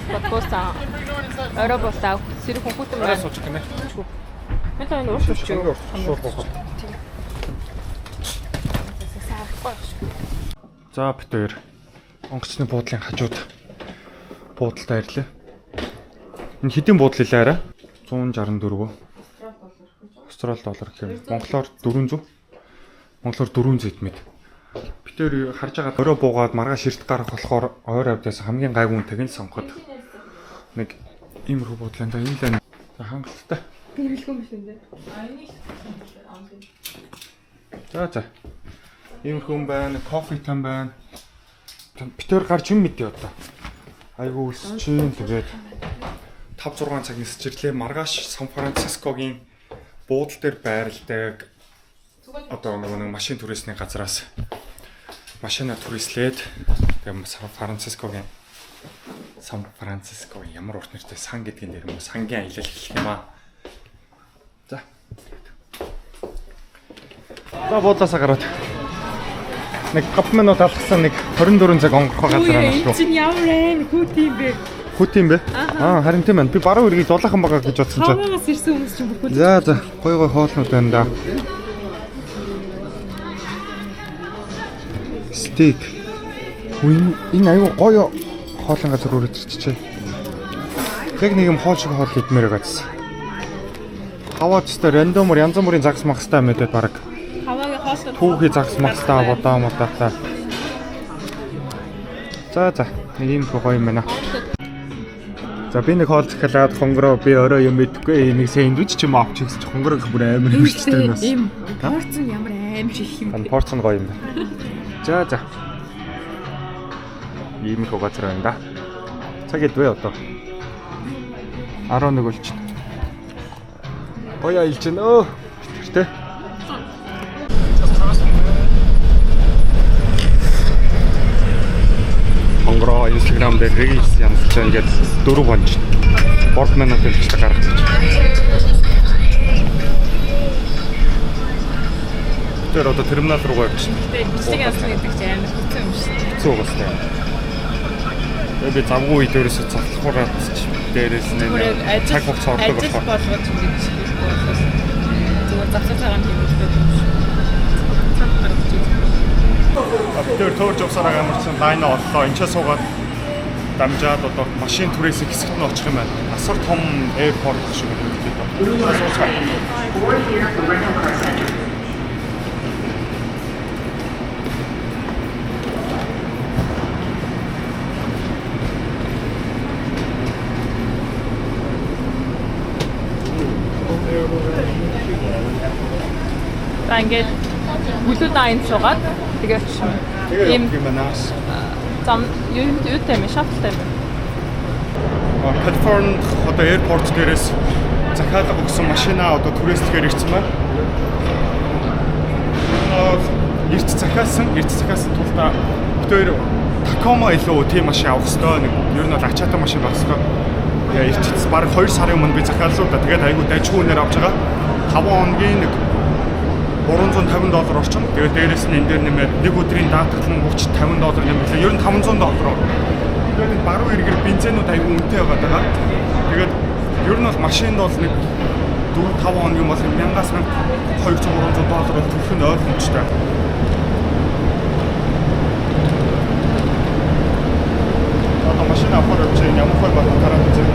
Qualcosa. Eurobosta. Sir хүүхдэн байна. Суучих гинэ. Мэлээ энэ уурч юу? За бит хоёр онгоцны буудлын хажууд буудалтай ирлээ. Энэ хэдийн буудал илээ арай? 164. Австрали доллар гэх юм. Монголоор 400. Монголоор 400 эдмэд. Бид хоёр харж байгаа өрөө буугаад маргаа ширт гарах болохоор ойр авдаас хамгийн гайгүй үнэтэйг нь сонгоход нэг иймэрхүү буудлаа энэ л хангалттай. Гэрэлгүй биш энэ. За. Иймэрхүү юм байна, кофе тайм байна. Битээр гарч юм мэдээ одоо. Айгуу өсчин тэгээд 5-6 цаг нисчирлээ. Маргааш Сан Францискогийн буудал дээр байрладаг одоо нэг машин түрээсний газраас машина түрээслээд тэгээд Сан Франциско ямар урт нэртэй сан гэдгийн дээр юм сангийн аялал гэх юм аа. За буудлаасаа гараад нэг 30 минут алгасан нэг 24 цаг өнгөрөх газар байна шүү. Чин ямар аим хүүтийн бэ? Хүүтийн бэ? Харин тийм байна. Би баруун эргийг дулаахан байгаа гэж бодсон чинь. Хаваагаас ирсэн хүмүүс чинь бүхэл. За гой хоолнууд байна да. Стейк. Энэ аюу гоё хоолын газар өрөөдөрчжээ. Яг нэг юм хоол шиг хоол хийдмээр байгаадсан. Хаваачтай рандомор янз бүрийн загас махстай мэдээд бараг. Хаваагийн хоолтой. Түүхий загас махстай бодоо. За нэг юм гоё юм байна. За би нэг хоол захиалаад хонгороо би орой юм мэдгүй нэг сэндвич ч юм авч гэсэн чи хонгороо бүр амар хөвчтэй нас. Ийм порцон ямар аим шиг юм. Порцон гоё юм байна. За. Ийм их газар байна да. Цаг идвэ одоо. 11 болчихно. Гоё аялж байна өө. Тэ. Хонгороо Instagram дээр reels янзлж ингээд 4 бонж. Борд минут хэлж гаргаж. Тэр одоо терминал руу явж байна. Тэг бичлэг яасан гэдэг чинь амар хэцүү юм шиг. Хэцүү уустай. Би завгүй үед өөрөөсөө цахалхуураад дээрээс нэг цаг хугацаа орлого болох болгож ингэж болохоос зүгээр завсар цагаан хиймэлтэй юм шиг. Тэр төрж явсараа амарсан лайна оллоо. Энд ч суугаад дамжаад одоо машин түрээсээ хэсэгт нь очих юм байна. Асар том airport шиг юм байна. Ингээд бүлүүд айн суугаад тэгээд ийм манаас зам юутай юм шатлтай юм. Калифорни одоо airport дээрээс захиалга өгсөн машина одоо түрээслэхээр ирсэн байна. Эрт захиалсан тулдаа бид хоёр Tacoma илүү тийм машин авах хэрэгтэй. Ер нь бол ачаатай машин авах хэрэгтэй. Эрт баг 2 сарын өмнө би захиаллаа да. Тэгээд айгүй дайчгүй нэр авч байгаа. 5 хоногийн нэг $350 орчим. Тэгээд дээрээс нь энэ дээр нэмээд нэг өдрийн даатгал нь $50 нэмэлээ. Ер нь $500. Тэгээд баруун эргээр бензинүүд аюу үнэтэй байгаа. Тэгээд ер нь бол машинд бол нэг 4-5 хоногийн бол $1200-300 төлөх нь ойлгомжтой. Одоо машин авахаар явж байгаа ямар хой батал тараад үзье.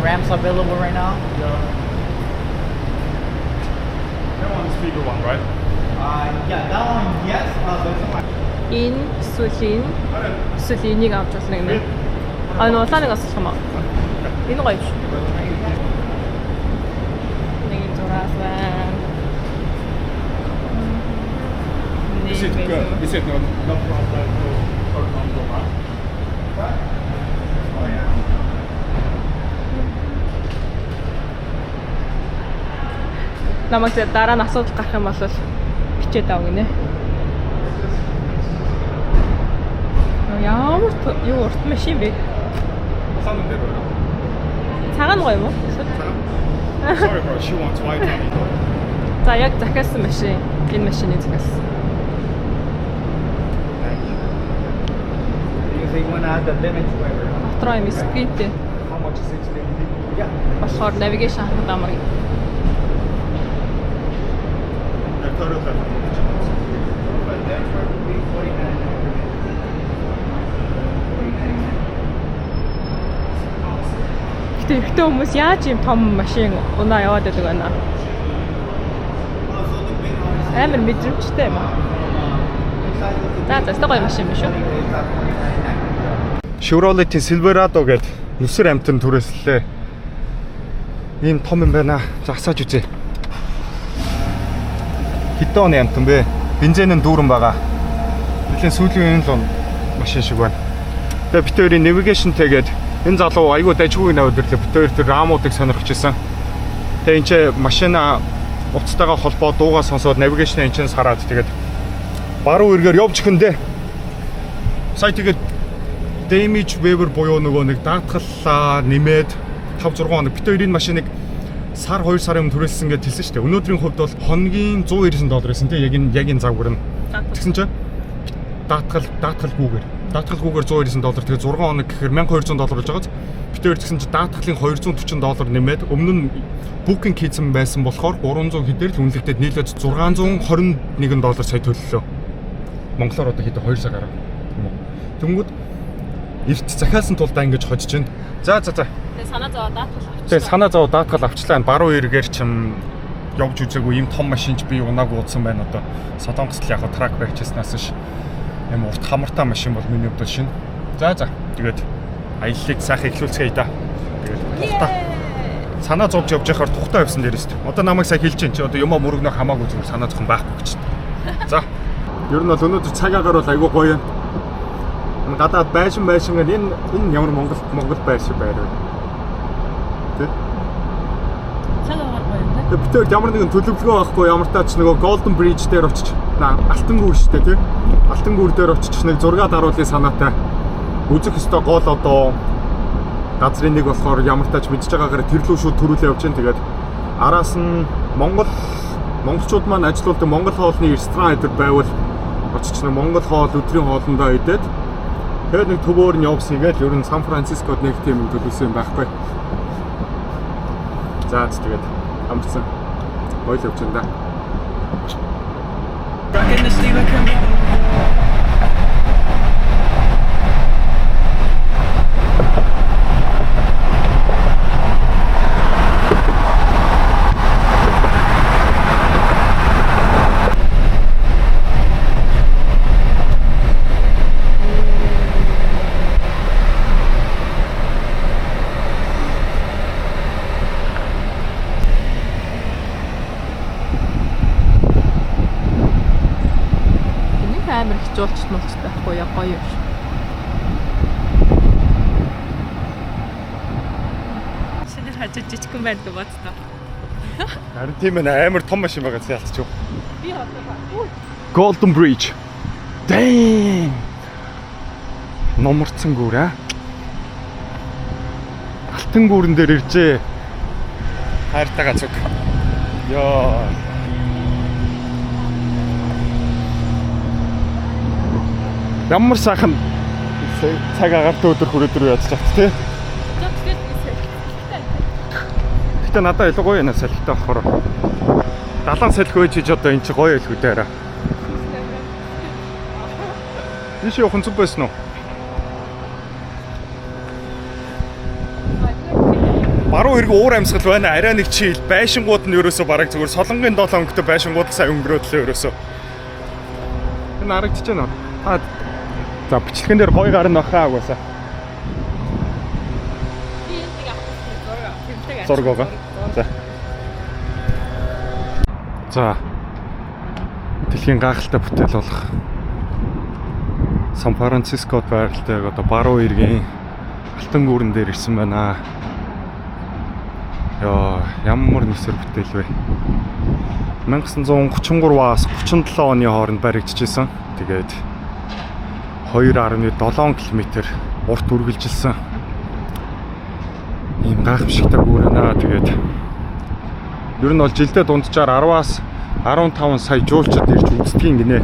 Ramps available right now? That one is bigger one, right? Yeah, that one, yes. Энэ сүлийн авч болно гэнэ. Нуу лааныг асуулах юм аа. Энэ гоё шүү. Нэг зураас байна. Is it good? Is it no problem to turn on the light? Oh yeah. Намайг дараа нь асуудал гарах юм бол бичээд ав гинэ. юу урт машин бэ? Сан дээр байна. Цагаан гоё юм уу? Sorry bro, she wants white money. За яг захиалсан машин. Энэ машиныг захиалсан. You say you want to add the limits waiver. Дотроо юм скринтэй. How much is it today? Yeah. Болохоор навигашн хамт амрыг. But that part would be 49. Гэтэ ихтэй хүмүүс яаж юм том машин унаа яваад байдаг байна. Амар мэдрэмжтэй юм аа. За гоё машин биш үү? Chevrolet Silverado гэдэг нүсэр амтэн түрээслээ. Ийм том юм байна. За асааж үзье. Хэдэн оны амтэн бэ? Бензин нь дүүрэн байгаа. Нэлийн сүүлийн л машин шиг байна. Тэгээ бид хоёрын navigation тэгээд энэ залуу айгүй дажгүй навдрлаа. Бид хоёр тэр рамуудыг сонирхож ирсэн. Тэгээ энэ ч машина уцтайгаа холбоо дуугаа сонсоод navigation энэ чинь сараад тэгээд баруун эргээр явж ихэндээ сая тэгээд damage waiver буюу нөгөө нэг даатгаллаа нэмээд 5-6 хоног бид хоёрын машиныг сар 2 сарын өмнө түрээссэн гэж хэлсэн шүү дээ. Өнөөдрийн хувьд бол хоногийн $190 байсан тийм яг энэ загвар нь. Тэгсэн чинь даатгалгүйгээр $190 тэгээ 6 хоног гэхээр $1200 болж байгааз бид хоёр тэгсэн чинь даатгалын $240 нэмээд өмнө нь booking хийсэн байсан болохоор 300 хэдээр л үнэлэгдээд нийлээд $621 сая төлөлөө. Монголоор одоо хэд 2 сар гарав. Тэнгүүд эрт захиалсан тулдаа ингэж хожиж байна. За. Тэгээ санаа зовоо даатгал авчихлаа. Тэгээ санаа зовоо даатгал авчлаа. Баруун эргээр чим явж үзээгүй ийм том машинч би унаагүй удсан байна одоо. Солонгост л яг трак байчснаас ш. Юм урт хамартай машин бол миний хувьд шин. За. Тэгээд аяллыг сайхан эхлүүлцгээе да. Тэгээд тухтаа. Санаа зовж явж байхаар тухтаа явсан дээрээс. Одоо намайг сайн хэлж чинь чи одоо юмаа мөрөгнө хамаагүй зүгээр санаа зовхон байхгүй гэж. За. Ер нь бол өнөөдөр цаг агаар бол айгүй гоё юм. Гадаад байшин энэ ямар Монгол байшин байр вэ? Тэ? Цагаагаар гоё юм да. Тэгээ бид хоёр ямар нэгэн төлөвлөгөө авахгүй ямар таач нөгөө Golden Bridge дээр очиж Алтан гүүр шүү дээ тий. Алтан гүүр дээр очиж нэг зураг даруулын санаатай үзэх ёстой гол одоо газрын нэг болохоор ямар таач мэдж байгаагаар тэр лүү шууд төрүүлээ явж байна. Тэгээд араас нь монголчууд маань ажилуулдаг Монгол хоолны ресторан эдэр байвал очиж нэг Монгол хоол өдрийн хоолндоо идээд тэгээд нэг төвөөр нь явсан игээл ер нь Сан Францискод нэг тийм юм төлөвсөн юм байхгүй. За тэгээд амарсан. Гоё л явж байна да. Амар их жуулчт мулчтай байхгүй яа гоё юм шиг. Шинээр хажиж жижигхэн байдаг боцтой. Харин тийм ээ амар том машин байгаа чи ялцчих. Би одоо Golden Bridge. Damn. Номорцсон гүүр аа. Алтан гүүрэн дээр иржээ. Хайртайгаа зүг. Яа. Ямар сайхан цаг агаартай өдөр хүрээдрүү яаж чад тий. Гэтэ надад илүү гоё юм салхитай болохоор 70 салхи байж иж одоо эн чи гоё байлгүй дээ арай. Биш явах зүг байсан уу? Баруун эрг уур амьсгал байна. Арай нэг чи байшингууд нь ерөөсө бараг зүгээр солонгийн 7 өнгөтэй байшингууд сайн өнгөрөөдлөө ерөөсө. Энэ харагдаж байна уу? За бичлэгэн дээр гоё гарна баха угаасаа. би энэ нэг авах Зураг байгаа. За. Дэлхийн гайхалтай бүтээл болох Сан Францискод байралтай одоо баруун эргийн алтан гүүрэн дээр ирсэн байна. Яа, ямар нүсэр бүтээл вэ? 1933-аас 37 оны хооронд баригдчихсэн. Тэгээд 2.7 км урт үргэлжилсэн. Ийм гайхамшигтай гүүр байна. Тэгээд ер нь бол жилдээ дунджаар 10-аас 15 сая жуулчид ирж үздгийн гинэ.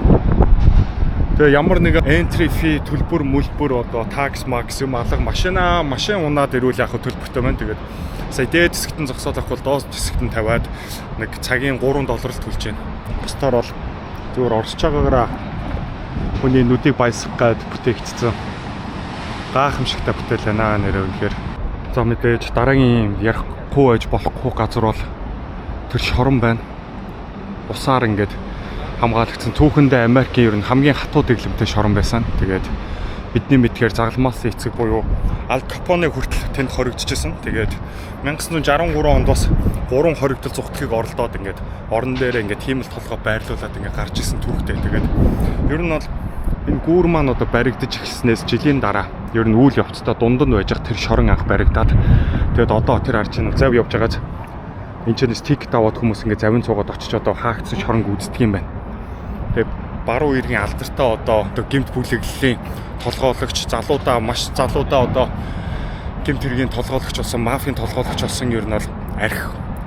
Тэгээ ямар нэгэн entry fee төлбөр мөлбөр одоо такс макс юм алга машин унаад ирүүл яг төлбөртэй байна. Тэгээд сая дээд хэсэгт нь зогсоолох бол доод хэсэгт нь тавиад нэг цагийн $3 төлж байна. Бусдаар бол зүгээр орсож байгаагаараа хүний нүдийг баясгах гээд бүтээгдсэн гайхамшигтай бүтээл байна нэрээ үнэхээр. За мэдээж дараагийн ярихгүй байж болохгүй газар бол тэр шорон байна. Усаар ингээд хамгаалагдсан түүхэндээ Америкийн ер нь хамгийн хатуу дэглэмтэй шорон байсан. Тэгээд бидний мэдхээр загалмаас эцэг буюу Ал Капоне хүртэл тэнд хоригдчихсэн. Тэгээд 1963 онд бас 3 хоригдол зүгтгийг оролдоод ингээд орон дээрээ ингээд хиймэл толгой байрлуулад ингээд гарч исэн түүхтэй. Тэгээд ер нь бол энэ гүүр маань одоо баригдаж эхэлснээс жилийн дараа ер нь үйл явцдаа дунд нь байж тэр шорон анх баригдаад тэгээд одоо тэр ард чинь зав явж байгааз энэ ч нэс тикет аваад хүмүүс ингээд завин цуугаад очиж одоо хаагдсан шоронг үздэг юм байна. Тэгээд баруун иргэн алдартай одоо гэмт бүлэглэлийн толгойлогч маш залуудаа одоо гэмт хэргийн толгойлогч болсон, мафийн толгойлогч болсон ер нь бол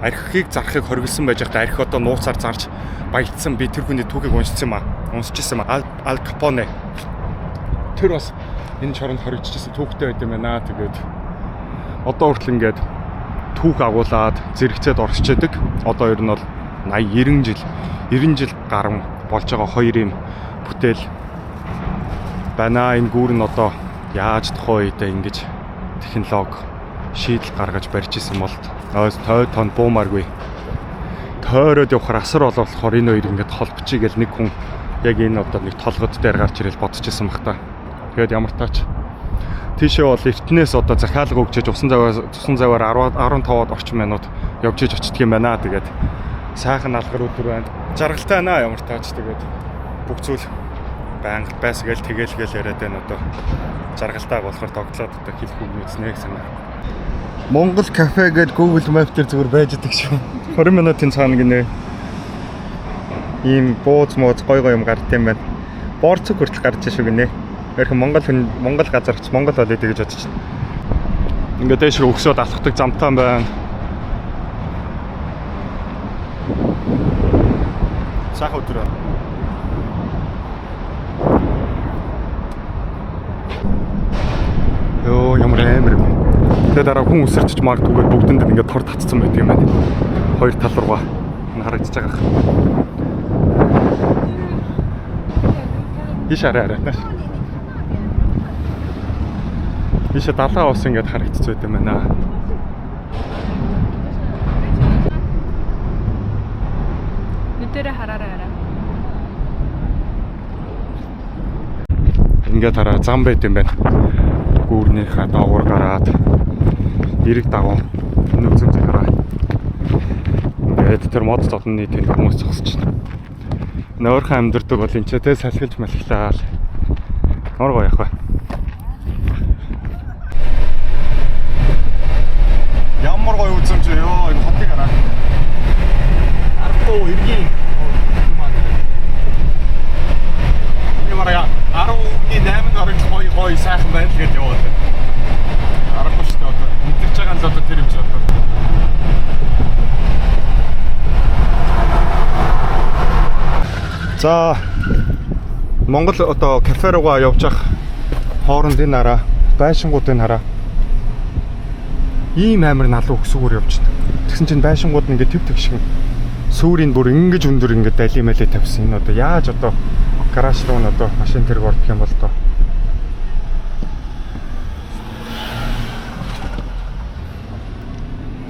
архийг зарахыг хориглосон байж байхдаа архи одоо нууцаар зарж баяжсан. Би тэр хүний түүхийг уншижсэн юм аа. Ал Капоне. Тэр бас энэ шоронд хоригдчихсан түүхтэй байт юм байна. Тэгээд одоо хүртэл ингээд түүх агуулад зэрэгцээд оршиж яадаг. Одоо ер нь бол 90 жил гарan болж байгаа хоёр юм бүтээл байна. Энэ гүүр нь одоо яаж тухайн үедээ ингэж технологи шийдэл гаргаж барьж исэн бол той тон буумааргүй. Тойроод явахаар асар болохоор энэ хоёр ингэж холбочих гээл нэг хүн яг энэ одоо нэг толгод дээр гарч ирэл бодчихсон баг та. Тэгээд ямар таач тийшээ бол эртнээс одоо захиалга өгчөж усан заваар 15-аад орчим минут явж иж очдөг юм байна. Тэгээд сайхан алгар өдөр байна. Жаргалтай байна ямар таач. Тэгээд бүх зүйл байнга байсгээл тэгээл яриад байна одоо. Жаргалтай болохоор тоглоод одоо хэлэх үг үзнэ гэсэн. Монгол кафе гээд Google Map дээр зүгээр байж идэг шүү. 20 минутын цаана гинэ. Ийм бууз гой юм гард юм байна. Борцог хүртэл гарч шүү гинэ. Ярхан Монгол газарч Монгол олоод гэж бодчих. Ингээд дэш өгсөд алхдаг замтаан байна. Сайхан өдөр байна. Йоо ямар амар юм. Тэгээд дараа хүн үсэрчж магадгүй бүгдэнд ингээд тор татцсан байдаг юм байна. Хоёр тал руугаа харагдаж байгаа. Иш арай. Иш далаа ус ингээд харагдаж байт юм байна. Нүдэрэ хараарай. Ингээд хараа зам байт юм байна. Гүүрнийхээ доогуур гараад эрэг дагуу нүцэмж хараа. Ингээд тэр мод зодны тэнд хүмүүс зогсож байна. Нөөрхөн амьдэрдэг бол энэ ч тэ салхилж малхилаал. Нор гоё яах вэ? Ямар гоё үзэмж ёо энэ хотыг хараа. Аргуу иргэн энэ 8 орол гоё сайхан байна л гэж яваад байна. Аргагүй шүү дээ одоо. Мэдэрч байгаа нь л одоо тэр юм шиг одоо. За Монгол одоо кафе руугаа явж явах хооронд энэ хараа, байшингуудыг хараа. Ийм амар налуу өксгөр явж байна. Тэгсэн чинь байшингууд нь ингээд төв шиг сүрийн бүр ингэж өндөр ингээд далимэлээ тавьсан. Энэ одоо яаж одоо гараж руу нь одоо машин тэрэг ордох юм бол тоо.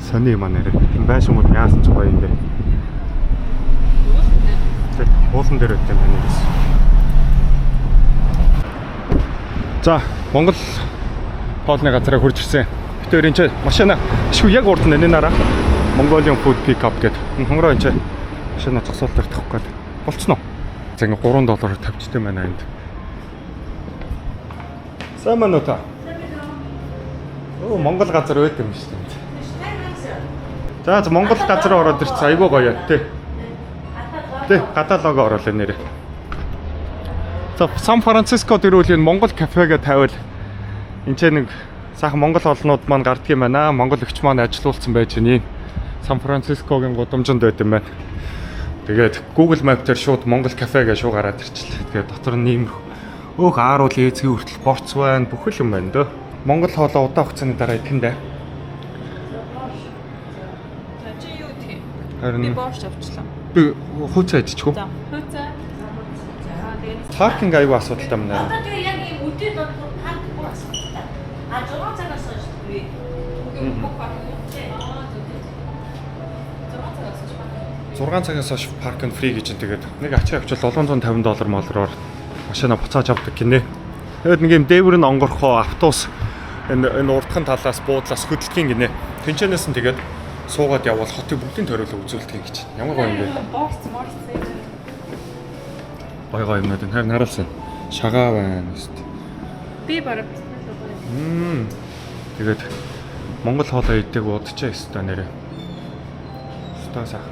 Сони юм нэрээ. Байшингууд яасан ч гоё юм бэ. Уулан дээр өгдөг юм байна гэсэн. За, Монгол хоолны газараа хурж ирсэн. Бид өөр энэ ч машина шүү яг урд нь энэ нараа Mongolian food pick up гэдэг. Хонгороо энэ машина зогсоолтоор тавих гээд болцсон уу? За ингээ $3 тавьчтэй байна энд. Сайн байна уу та? Оо Монгол газар байт юм шүү дээ. За Монгол газар ороод ирчихсэн. Айгуу гоё тий. Тий, гадаа лого оруулаа нэрээ. За Сан Францискод ирвэл энэ Монгол кафегээ тавиал энэ ч нэг сайхан Монгол олнууд маань гарддаг юм байна. Монгол эгч маань ажилуулсан байж байна. Сан Францискогийн гудамжинд байт юм байна. Тэгээд Google Map дээр шууд Монгол кафегээ шууд гараад ирчихлээ. Тэгээд дотор нь ийм өөх ааруул ээзгийн хүртэл борц байна, бүхэл юм байна дөө. Монгол хоолоо удаан хугацааны дараа идэх юм даа. Чи юу тий? Харин Би борщ авчлаа. би хууцаа идчихв. За, хөөцөө. За, тэгээд Паркинг аюу асуудалтай юм байна. Одоо тэгээ яг ийм өдөр дотор парк болсон. А 6 цагаас хойш би бүх паркинг тий. 6 цагаас хойш паркинг фри гэж тэгээд нэг ачаа авчвал $750 молроор машина буцааж авдаг гинэ. Тэгээд нэг юм дээвэр нь онгорхоо автобус энэ урдхан талаас буудлаас хөдөлгхийн гинэ. Тэнчэнээс нь тэгээд суугаад явбал хотыг бүгдийн ториулаа үзүүлдэг гэж. Ямар гоё юм бэ? борщ. Гоё юм надад харин харуулсан. Шагаа байна шүү. Би бараг Тэгээд Монгол хоолой идэг удажээ өстой нэрээ. Өстой сах.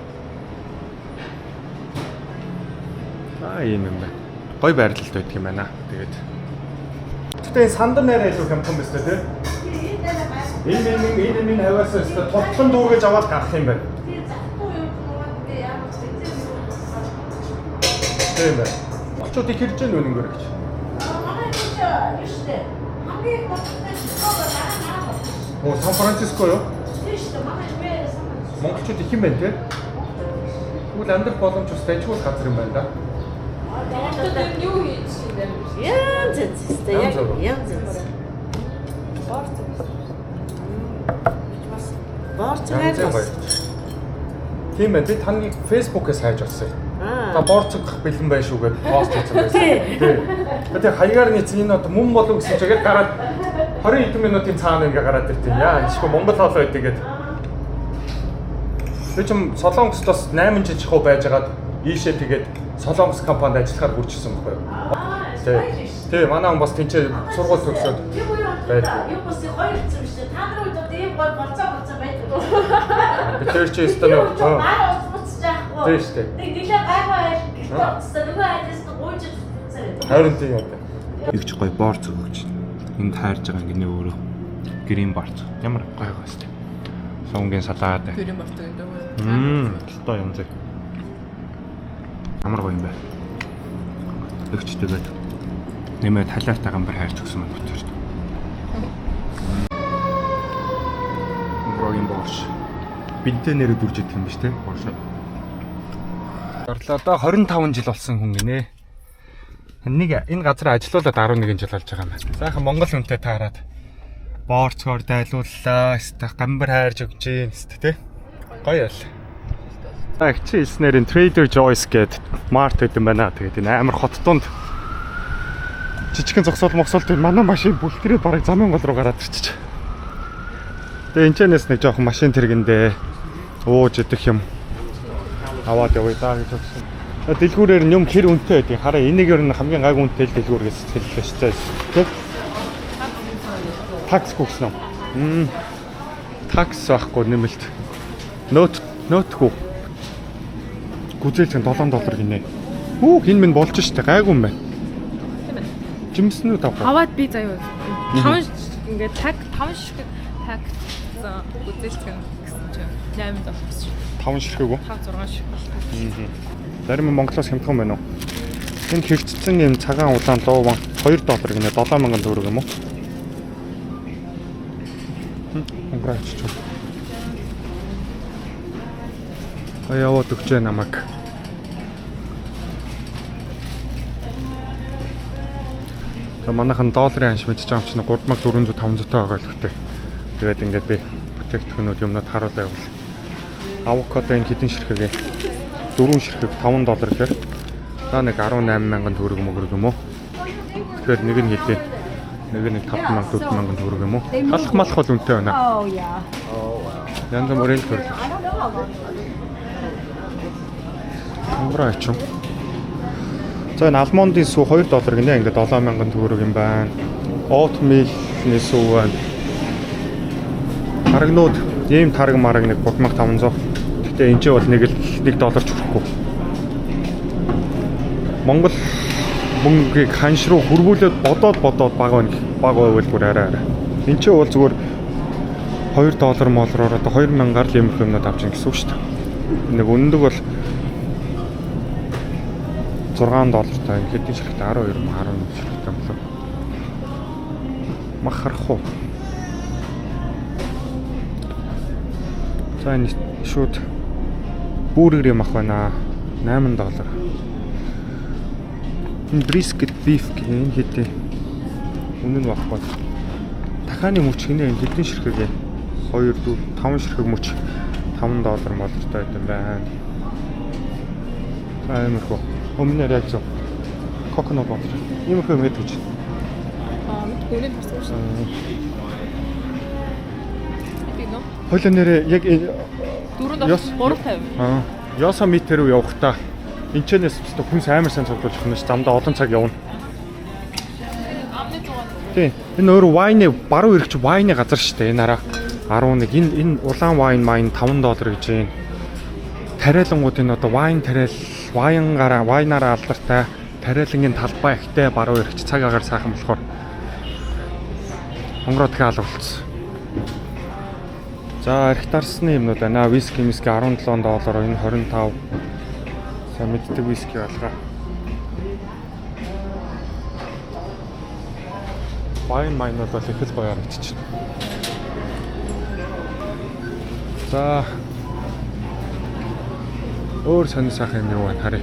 Ийм юм байна. Гой байрлалд байдаг юм байна. Тэгээд тэгтээ сандар нэрээ илүү хямдхан байна тий. Энэ хаваас өстой тотлон дүүргэж аваад гарах юм байна. Тийм байна. Очоод их хэрж гэнэ үнэн гэрч. Оо Сан Франциско юу? Монголчууд их юм байна тий. Тэгвэл амьдрах боломж ус дайгуул газар юм байна да. тэгээд юу хийж шинээр Тийм байна. Би таны Facebook-ээс хайж авсан. Та борцох бэлэн байх шүү гэж пост хийсэн байсан. Тийм. Тэгээд хаягаар нийцэн энэ одоо мөн болов гэсэн чигээр гараад 20 хэдэн минутын цаана ингээ гараад ирдیں۔ Яа, эсвэл Монгол хоолой байдаг гэдэг. Би ч Солонгослоос 8 жижиг хуу байжгаад ийшээ тэгээд Солонгос компанид ажиллахаар хүрчихсэн байхгүй юу? Тийм, манай хүн бас тэнцээ сургууль төгсөөд байдаг. Юу бас хоёр хэвчээ биш. Та нар үед одоо ийм гол болцоо байдаг. Би тэр чи өстөнөө. Тийм шүү дээ. Нэг нэлээ гайхаа байл. Нөгөө айдас гуйж үзсэн. Харин тийм юм. Игч гоё борц өгч. Энд хайрж байгаа гинэ өөрөө. Грин борц. Ямар гоё гоостэй. Сунгийн салаад. гэрэн бартаа гэдэг. Тустай юм зэг. Ямар гоё юм бэ? Өгчтэйгээд нэмээд халиартай гамбар хайрч өгсөн маань бодож шүү дээ. Брогийн борш. Бинтээ нэрээ дүрж идэх юм биш те? Борш. Гарлаа да 25 жил болсон хүн гинэ. Нэг энэ газар ажиллаулаад 11 жил болж байгаа юм байна. Сайхан Монгол хүнтэй таарад боорцгоор дайлууллаа. Эсвэл гамбар хайрж өгч гин эсвэл те. Гоё ял. Чи хэлснээр энэ Trader Joe's гэдэг март гэдэг юм байна. Тэгээд энэ амар хот донд жижигхэн зогсоол мосолт манай машин бүлтрээ бараг замын гол руу гараад ирчих. Тэгээ энэчнээс нэг жоохон машин тэргэндээ ууж идэх юм аваад явъя даа гэж бодсон. Дэлгүүрээр нь юм хэр үнэтэй байдгийг хараа. Энийг ер нь хамгийн гайг үнэтэй дэлгүүр гэж хэллээ шүү дээ. Такс гүгсэн юм. Такс байхгүй нэмэлт. Нөтгүү. Гүзээлч $7 гинэ. Хин минь болж штэ гайгүй юм байна. Жимснүүд авах. Аваад би заяа 5 ингээд таг 5 ширхэг таг үзэлцэн гэсэн чинь $8 гэсэн. 5 ширхэг үү? 5 6 ширхэг. Зарим Монголоос хямдхан байна уу? Энэ хэрцсэн юм цагаан улаан лууван $2 гинэ 7000 төгрөг юм уу? Конграч. Аяаваад өгч намайг. Манайхан долларын анш мэдчих юм чинь 3400-500 байгаа л хөтэй. Тэгээд ингээд би бүтээгдэхүүнүүд юмнууд харуулаа явуул. Авокадо энэ хэдэн ширхэг вэ? 4 ширхэг $5 гэхээр та нэг 18000 төгрөг мөгрөг юм уу? Тэгэхээр нэг нь хэдий? Нэг нь 5000 4000 төгрөг юм уу? Халах малах бол үнэтэй байна. Oh yeah. Янз бүрийн төрөл. Амбраач юм. За энэ алмондын сүү $2 гинэ. Ингээд 7000 төгрөг юм байна. Oatmeal-ний сүү байна. Тарагнууд ийм тараг мараг нэг 3500. Гэтэ энэ ч бол $1 ч хүрэхгүй. Монгол мөнгийг ханш руу хөрвүүлээд бодоод бага байвал бүр арай. Энд чинь бол зүгээр $2 молроор одоо 2000-аар л юмх юмнууд авч ийн гэсэн үг шүү дээ. Нэг өндөг бол $6 таа хэдийн ширхтээ 12 11 ширхтээ болов. Мах харах уу? За энэ шууд бүргэр юм ах байна. $8. Энэ brisket beef гэх энэ хэдий. Үнэн нь баггүй. Дахааны мөч хинэ энэ хэдийн ширхэг юм. 2 4 5 ширхэг мөч $5 молтой байт юм байна. Аймархуу. Өмнөр яг зөв. Coconut water. Иймэрхүү юм хэд гэж. Мэдгүй нэ тасгүй шүү. Эпино. Хойлоо нэрээ яг 450. Яса метр рүү явахдаа энэчнээс хүнс амар сайн цуглуулж өгнө ш. Замдаа олон цаг явна. Амны 100. Тийм. Энэ өөр вайны баруун эргэж вайны газар шүү дээ. Энэ араа 11 энэ улаан вайн $5 гэж юм. Тариалангуудын одоо вайн тариал вайнаараа алдартай тариалангийн талбай ихтэй баруун эргэж цаг агаар сайхан болохоор онгороо дахиад алгуулсан. За эрх дарсны юмнууд байна. Виски $17, энэ 25. За мэддэг виски болгоо. Вайн майнууд бол их л гоё харагдчихна. За өөр сонир сайхан юм юу байна харъя.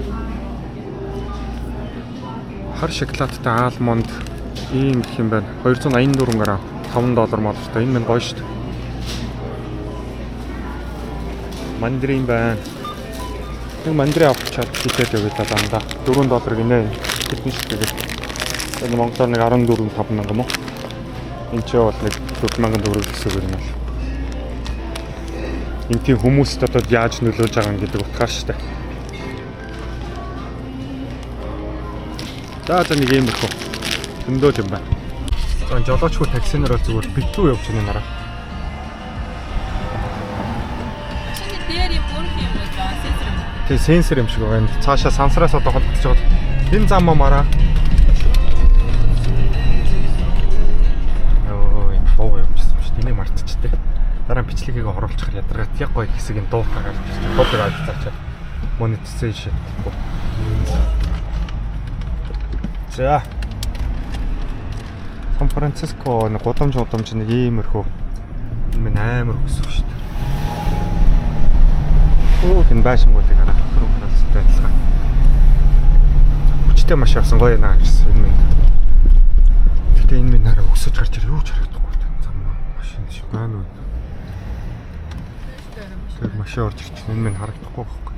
Хар шоколадтай алмонд ийм гэх юм байна. 284 грамм $5 молтой. Энэ мэн гоё шүү дээ. Мандрин байна. Нэг мандрин авчаад хийгээд явъя та дандаа. $4 гинэ. Хэдэн шиг тэгээд. Энэ Монголоор нэг 14-5 мянга юм уу? Энд ч бол нэг 4000 гэсэн үг юм байна. Энд тийм хүмүүст одоо яаж нөлөөлж байгаа юм гэдэг утгаар шүү дээ. За нэг юм бэх үү. Зөндөө юм байна. За жолоочгүй таксинаар бол зүгээр битүү явж байгаа нараа. Тэр юм бүр юм байна. Сенсор. Тэг сенсор юм шиг байна. Цаашаа сансраас одоо холбогдож байгаа. Энэ замаа мараа. Ой, боо юмжсэн шүү дээ. Энийг мартчихтэй. Дараа бичлэгийг оруулчихар ядаргаад яг гоё хэсэг нь дуутаагаар копирайт заачаад монетизейшн. За. Сан Франциско нэг гудамж нэг иймэрхүү юм амар өсөв шүү дээ. Оо гин байшингуудыг хараад хөрөнгөлөлттэй адилхан. Хүчтэй маш авсан гоё наа гэсэн энэ минь. Гэтэ энэ минь хараа өсөж гарч ирээ юу ч харагдахгүй зам машин шиг байна уу. Тэр машин орж ирчих энэ минь харагдахгүй байхгүй.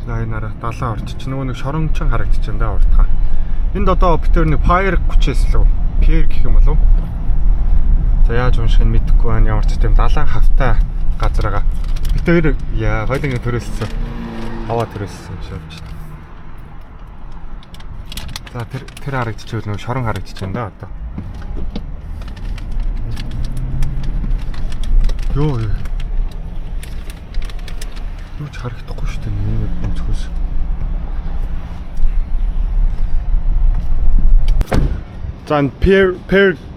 Лайнараа 70 орчих. Нөгөө нэг шорончин харагдчих энэ да уртгаа. Энд одоо битэр нэг Fire 30-с лөө PR гэх юм болов. За яаж унших нь мэдэхгүй байна. Ямар ч тийм 70 хавтай газар байгаа. Битэр яа хоёулангийн төрөөссөн. Аваа төрөөссөн юм шиг байна. За тэр харагдчихвэл нөгөө шорон харагдчих энэ да одоо. Юу юу ч харагдахгүй шүү дээ нэг өнцгөөс. За PR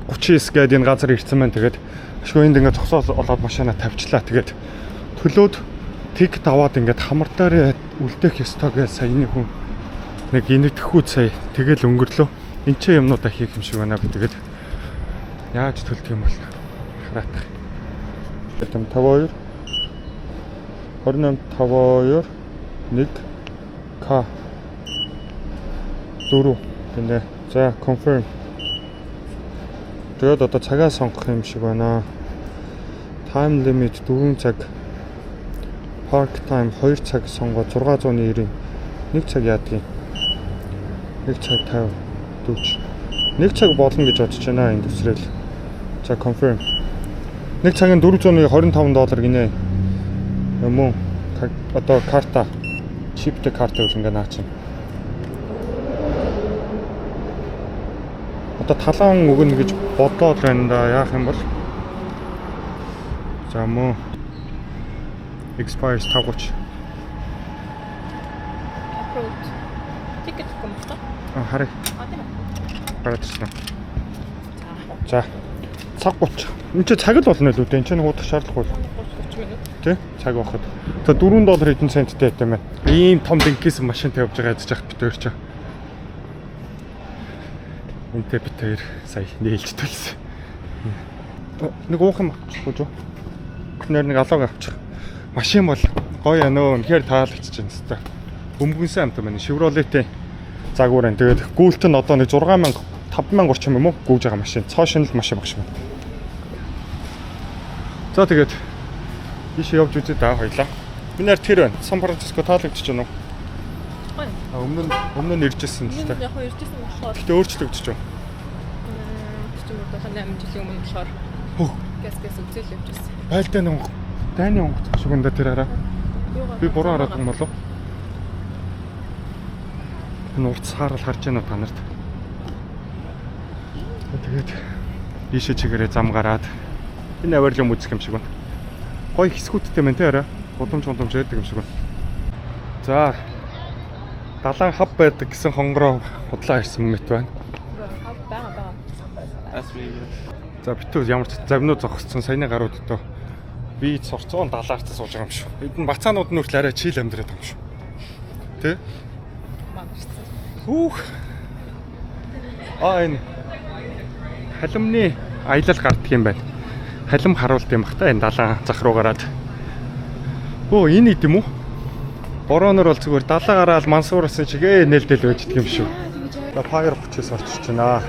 30 гэдэг энэ газар ирсэн байна. Тэгээд ашгүй энд ингээд зогсоол олоод машинаа тавьчлаа. Тэгээд төлөөд тикет аваад ингээд хамар дээр үлдээх ёстой гэж саяны хүн нэг инэтгэхүү сая тэгэл өнгөрлөө. Энд ч юмнуудаа хийх юм шиг байна би тэгээд яаж төлдөг юм бол хараах. Тэм 52 2852 1К 4 гэнэ. За confirm. Тэгээд одоо цагаа сонгох юм шиг байна. Time limit 4 цаг. Park time 2 цаг сонгоод 690. 1 цаг яадгийг. 1 цаг 50 40. 1 цаг болно гэж бодож байна энэ төсрэл. За confirm. 1 цагийн $425 гинэ. Юм уу? Одоо карта чиптэй карта үл ингээ наач. Одоо талаан өгнө гэж бодоод байна да. Яах юм бол? За мөн Expires 5:30. Approved. Ticket комплект. Харъя. Тийм үү? Гараад ирсэн. За. Цаг 30. Энд чи цаг л болно л үү? Энд чинь хуудах шаардлагагүй. 30 минут. Тэ? Цаг авахд. За $4 хэдэн центтэй байт юм байна. Ийм том динкээс машинтай явж байгаа гэж яхад бид хоёр ч. Энтэй бид хоёр сая нээлж төлсөн. Нэг уух юм авчихгүй юу? Нэг алог авчих. Машин бол гоё нөө үнэхээр таалагдчихэв нэстэ. Бөмбөгнсөн амт байна. Chevrolet-ийн загвар энэ. Тэгээд гүйлт нь одоо нэг 6000 5030 юм уу гүйж байгаа машин. Цоо шинэл машин багш юм. За тэгээд ийш явж үзээ даа хоёлаа. Минийэр тэр байна. Сан Франциско таалагдчих жоо. Гоё. Өмнө нь иржсэн л та. Яг хоёр иржсэн болохоор. Гэтэ өөрчлөгдөж жоо. Тэгвэл одоо 8 жилийн өмнө болохоор. Хөө. Гэс үзэл явжсэн. Байлдаа нэг дайны онгоц шиг энэ тэр хараа. Би буруу хараад юм болов? Энэ урт саарал харж байна уу та нарт? Тэгээд ийшээ чигээрээ зам гараад энэ авирлын үзэх юм шиг байна. Гоё хэсгүүдтэй мэн тэ хараа. Гудамж байдаг юм шиг байна. За. Далайн хав байдаг гэсэн хонгороо худлаа ирсэн мэт байна. Бага. За битүү ямар ч завнууд зогссон саяны гарууд өтөө би сурцуун далаарт сууж байгаа юм шүү. Эдэн бацаанууд нь хүртэл арай чийл амьдраад байгаа юм шүү. Тэ? Хүүх. Энэ халимны аялал гардаг юм байна. Халим харуулт юм бах та энэ далайн зах руу гараад. Энэ идэм үү? Бороонор бол зүгээр далаа гараал мансуурсан чигээ нээлтэл байж идэг юм шүү. За Fire 39 орчиж байна.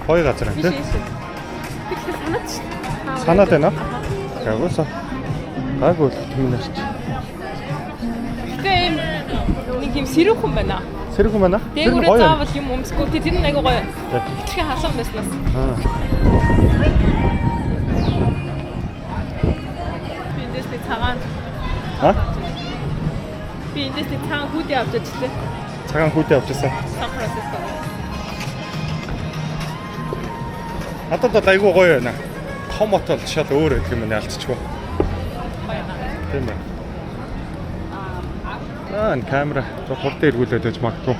Гоё газар юм тий. Санаад байна. Гайгуулсан. Гайгуул тэмнэрч. Тэгээ нэг юм сэрүүхэн байна. Сэрүүхэн байна. Дээгүүрээ заавал юм өмсгөө тэр нь айгуу гоё. Итгэхийн халуун байснаас. Би эндээс нэг цагаан. Би эндээс нэг цагаан хүүдээ авч ажиллаа. Цагаан хүүдээ авчихсан. Сан Франциско. Надад айгуу гоё байна. Томот бол шал өөр байдаг юм ялцчихгүй. Тийм байна. Энэ камера хурдан эргүүлээд байж магадгүй.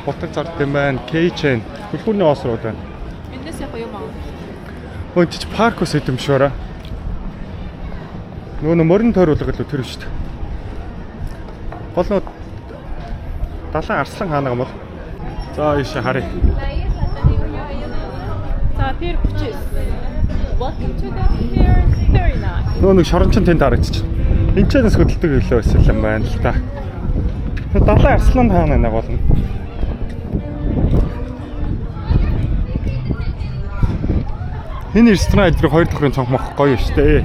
Хутаг зард юм байна. Keychain. Хөлбөрний осрууд байна. Эндээс яг юм аа. Өө чи парк ус идэм шүүрэ. Нөгөө морин тойруулга л тэр шүү дээ. Гол нөө далайн арслан хаана гам бол. За ийш харъя. За тэр хүчээс. Welcome to the pier 39. Нөгөө нэг шорончин тэнд харагдчих. Энд ч нэс хөдөлдөг хэлээ байсан юм байна л та. Далайн арслан хаана нэг болно. Энэ ресторан дээр хоёр дахрын цонхмох гоё шүү дээ.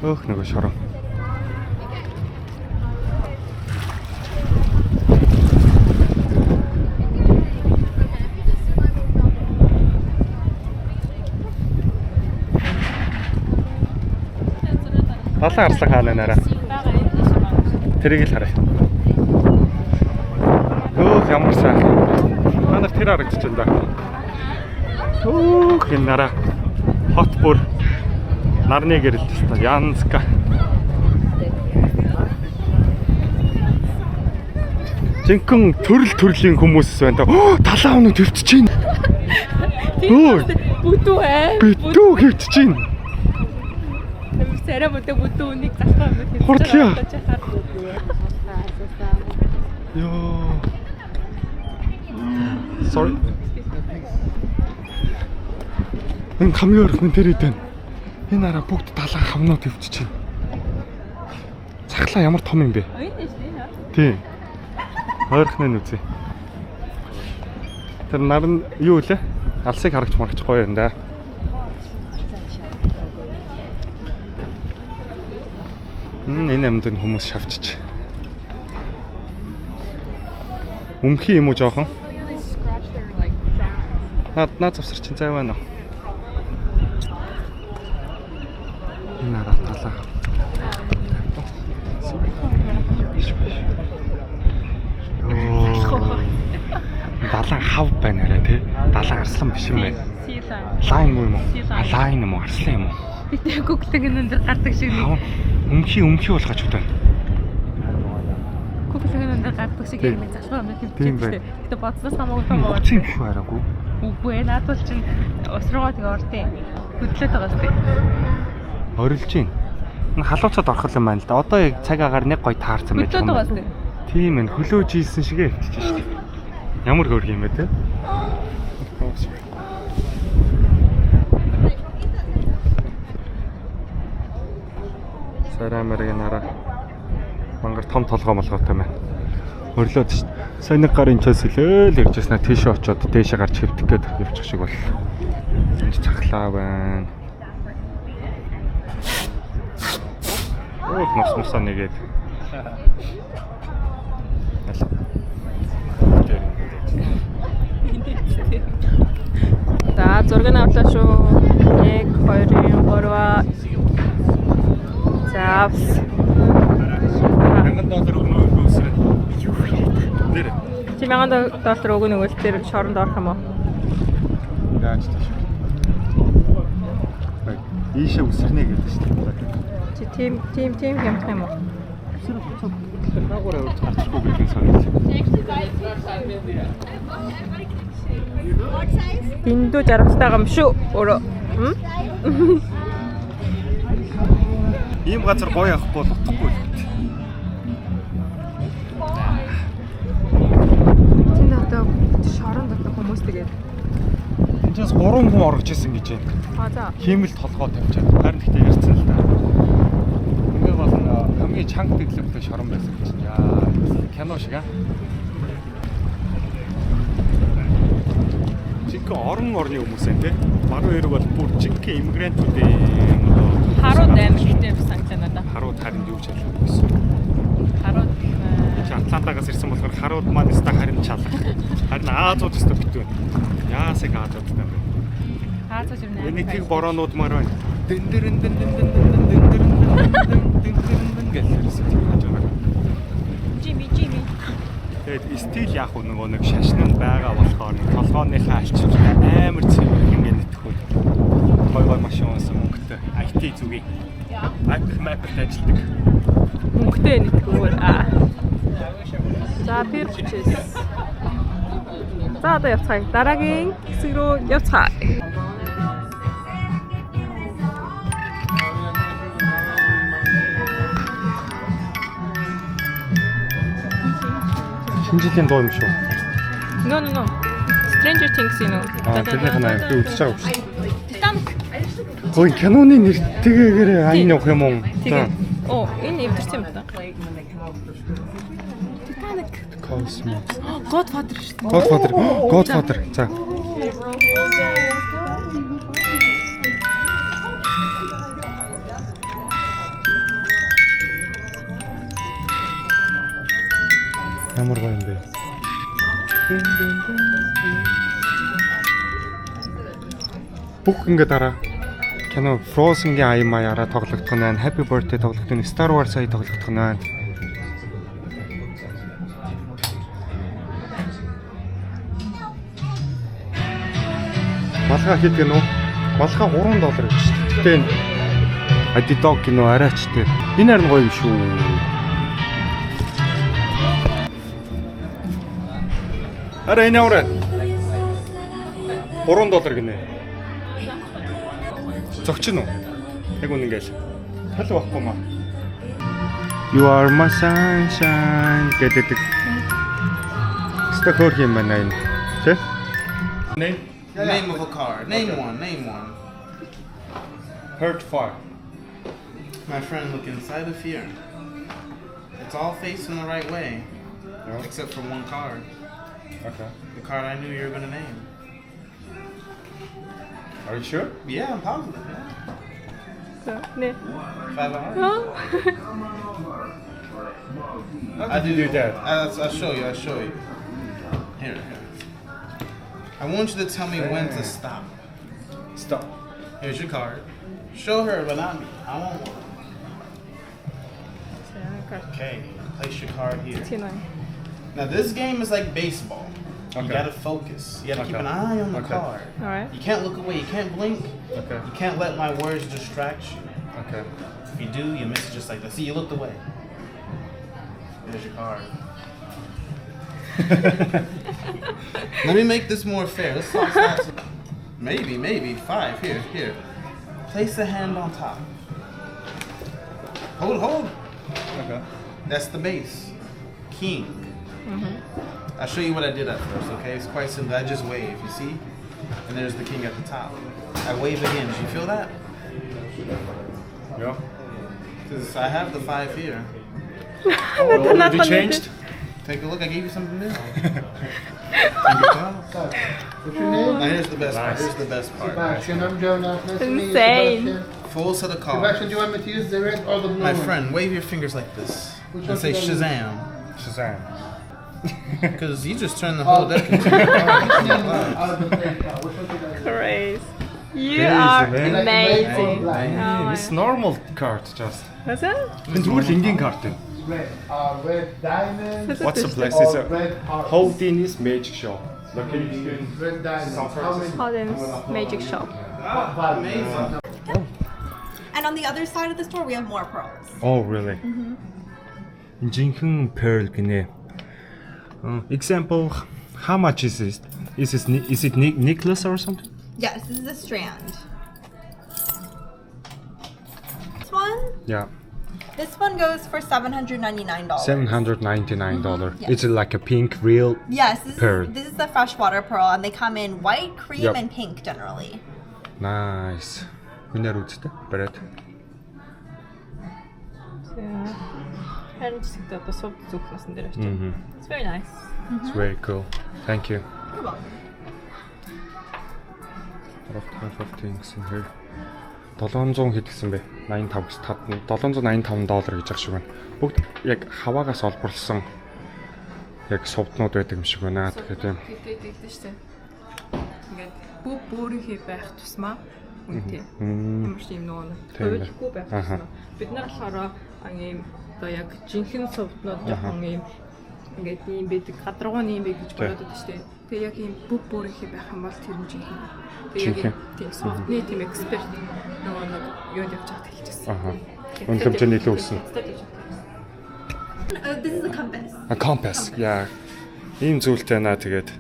Нөгөө шорон. Далайн арслан хаана нэрэ? Тэрийг л харъя. Ямар сайхан. Манайх тэр харагдаж байна да. Энэ нараа. Хот бүр нарны гэрэлт тест. Янзка. Жинхэнэ төрлийн хүмүүс байна да. Талаа өнө төвтөж байна. Бүтүү ээ. Бүтүү хөвтөж байна. Сарай бүтүү үнийг захгүй юм тийм. Хурдлаа. Йоо. Sorry. Энэ камер хүн тэр идэв. Энэ араа бүгд далаа хамнууд өвчөж байна. Цаглаа ямар том юм бэ? Тийм. Ойрхны нүзээ. Тэр наран юу вэ? Алсыг харагч марагч гоё юм да. Энэ амд хүмүүс шавчиж. Өмхий юм уу жоохон? Наад завсар чинь зай байна уу? Энэ араа талаа. Далайн хав байна арай тий. Далайн арслан биш юм байна. Sea lion. Лайн юм уу? Sea lion. Лайн юм уу? Арслан юм уу? Би тэг Google-ийг энэ дээр гардаг шиг нэг. Өмхий болгож байна. Google-ийг энэ дээр гардаг шиг юм залхуу юм Тийм тийм байна. Гэтэ бодсоос хамаагүй том байгаа. Уцын их байгаагүй. Үгүй ээ, надад чинь усруугаа тэгээ ортын хөдлөд байгаа сте. Орилж байна. Энэ халууцаад орох юм байна л да. Одоо яг цаг агаар нэг гой таарсан байж Хөдлөд байгаа сте. Тийм ээ, хөлөөж ийсэн шигээ өвчж шүү дээ. Ямар хөөрг юм бэ те? Сарамэргийн хараа. Мангар том толгой молгоотой байна. Өрлөөд шүү дээ. Сайн нэг гарын чойс илээл явж яснаа тийшээ очоод дээшээ гарч хэвдэх гээд явчих шиг бол. Энд цахлаа байна. Нос мосоо нэгээд. За зураг авлаа шүү. 1 2 3 Завс. $1000 өгнө үсрээ. Нэр. Чи $1000 өгнө өгөл тэр шоронд орох юм уу? Яаж тийш. Ийшээ үсрэнэ гэдэг шүү дээ. Чи тийм хямдах юм уу? Наагаараа урд гарчихгүй гэдэг санагдаж байна. Дэндүү жаргалтай юм шүү. Өөрөө. Ийм газар гоё авахгүй бол утгагүй л гэдэг. Тэнд одоо шоронд одоо хүмүүс тэгээд. Эндээс 3 хүн орж исэн гэж байна. Аа за. Хиймэл толгой тавьчаад. Харин гэхдээ ярьсан л да. Ингээ бол хамгийн чанга дэглэмтэй шорон байсан гэж чинь. Яа, кино шиг аа. Чиг орон орны хүмүүс энэ те. Баруун эрэг бол бүр чиг иммигрантуудын Харууд амир ихтэй санагдана надад. харууд харин юу ч ялгаагүй байсан. Харууд Атлантагаас ирсэн болохоор харууд маань өстой харин чалах. Харин Аазууд өстой битүү. Яасыг Аазууд байна. Хаацаж юм нэ. Энийг тийг бороонууд маар байна. Дэн гэлэрсэн гэж байна. Жими. Тэгээд стил яг нөгөө нэг шашин байгаа болохоор толгооныхаа алчиж амар цэвэр ингэ нэтгэхгүй. Гой машин унсан мөнгөтэй. IT зүгийн. Apple ажилладаг. Мөнгөтэй нэтгэвэр. За пирчээс. За одоо явцгаая. Дараагийн хэсэг рүү явцгаая. Шинжлэлийн дуу юм шүү. No. Stranger Things юм уу? Тэрнийх нь би үзэж байгаа шүү. Titanic. Хөөе киноны нэр тэгээгээр айн явах юм уу? Тэгээ. Оо, энэ эвдэрсэн юм байна. Titanic. Cosmos. Godfather шүү дээ. Godfather. За. Ямар гоё юм бэ? Бүх ингэ дараа кино Frozen-гийн аян маяараа тоглогдох нь байна. Happy Birthday тоглогдох нь, Star Wars аян тоглогдох нь байна. Малгай хэд гэнэ үү? Малгай $3 гэж. Гэтэ Adidas кино арайчтэй. Энэ харин гоё юм шүү. Арай энэ авраа. $3 гинэ. Зогчин уу? Яг үнэн гээл. Тал байхгүй маа. You are my sunshine гэдэг. Стохор юм байна энэ. Тэ? Name of a car. Name one. Hurt fire. My friend, look inside of here. It's all facing the right way. Yeah. Except for one card. Okay. The card I knew you were gonna name. Are you sure? Yeah, I'm positive. Yeah. Nè. 5 of hearts. How did you do that? I'll show you. Here. I want you to tell me when to stop. Stop. Here's your card. Show her, but not me. I want one. Okay, place your card here. Now this game is like baseball. You Okay. gotta focus. You gotta keep Okay. an eye on the Okay. card. Alright. You can't look away. You can't blink. Okay. You can't let my words distract you. Okay. If you do, you miss it just like that. See, you looked away. There's your card. Let me make this more fair. Let's talk stats. Maybe 5. Here. Place the hand on top. Hold. Okay. That's the base. King. I'll show you what I did at first, okay? It's quite simple. I just wave, you see? And there's the king at the top. I wave again. Do you feel that? Yeah. Because I have the 5 here. Already changed? Take a look. I gave you something new. What's your name? Now here's the best part. Nice. Here's the best part. Sebastian, I'm Jonas. Nice to meet you, Insane. Sebastian. Full set of cards. Sebastian, do you want me to use the red or the blue My one? friend, wave your fingers like this Which and one say should I use? Shazam. Shazam. Because you just turned the whole deck into a card. Out of the play card. Which one should I use? Crazy. You Crazy, are man. amazing. Black. Oh It's my. normal card just. Was it? Энэ зүгээр л энгийн карт юм. Red diamond What's the place? or It's a red heart. Houdini's Magic Shop. Located in Red diamond. How many? Holden's Magic Shop. Amazing. And on the other side of the store, we have more pearls. Oh, really? Энэ жинхэнэ pearl гинэ. Example, how much is this? Is it necklace or something? Yes, this is a strand. This one? Yeah, This one goes for $799. $799. Yes. It's like a pink real. Yes, Pearl. this is the freshwater pearl, and they come in white, cream, Yep. and pink generally. Nice. Минер үзтээ. Барайд. Харин ч гэдэг одоо сувд зүгх насан дээр очив. It's very nice. It's very cool. Thank you. You're welcome. Lot of things in here. 700 хэд гэсэн бэ? 85 гэж $785 гэж ах шиг байна. Бүгд яг хаваагаас олборлсон яг сувднууд байдаг юм шиг байна. Тэгэхээр тийм. Тэгдэж штэ. Ингээд бүх өөрийнхөө байх тусмаа үнэтэй. Ямар ч юм нөгөө хувилахгүй байх тусмаа. Бид нар болохоор ийм одоо яг жинхэнэ сувднууд жоохон ийм ингээд ийм байдаг, гадаргууны юм бэ гэж бодоод байдаг штэ. Тэгээ яг ийм бүх өөрийнхөө байх юм бол тэр нь жинхэнэ. Тэгээ яг тийм сувдны тийм эксперт нөгөө нэг юунд явж байгаад хэлчихсэн. Үнэ хэмжээний илүү өссөн. This is a compass. А компас. Яа. Ийм зүйлтэй наа тэгээд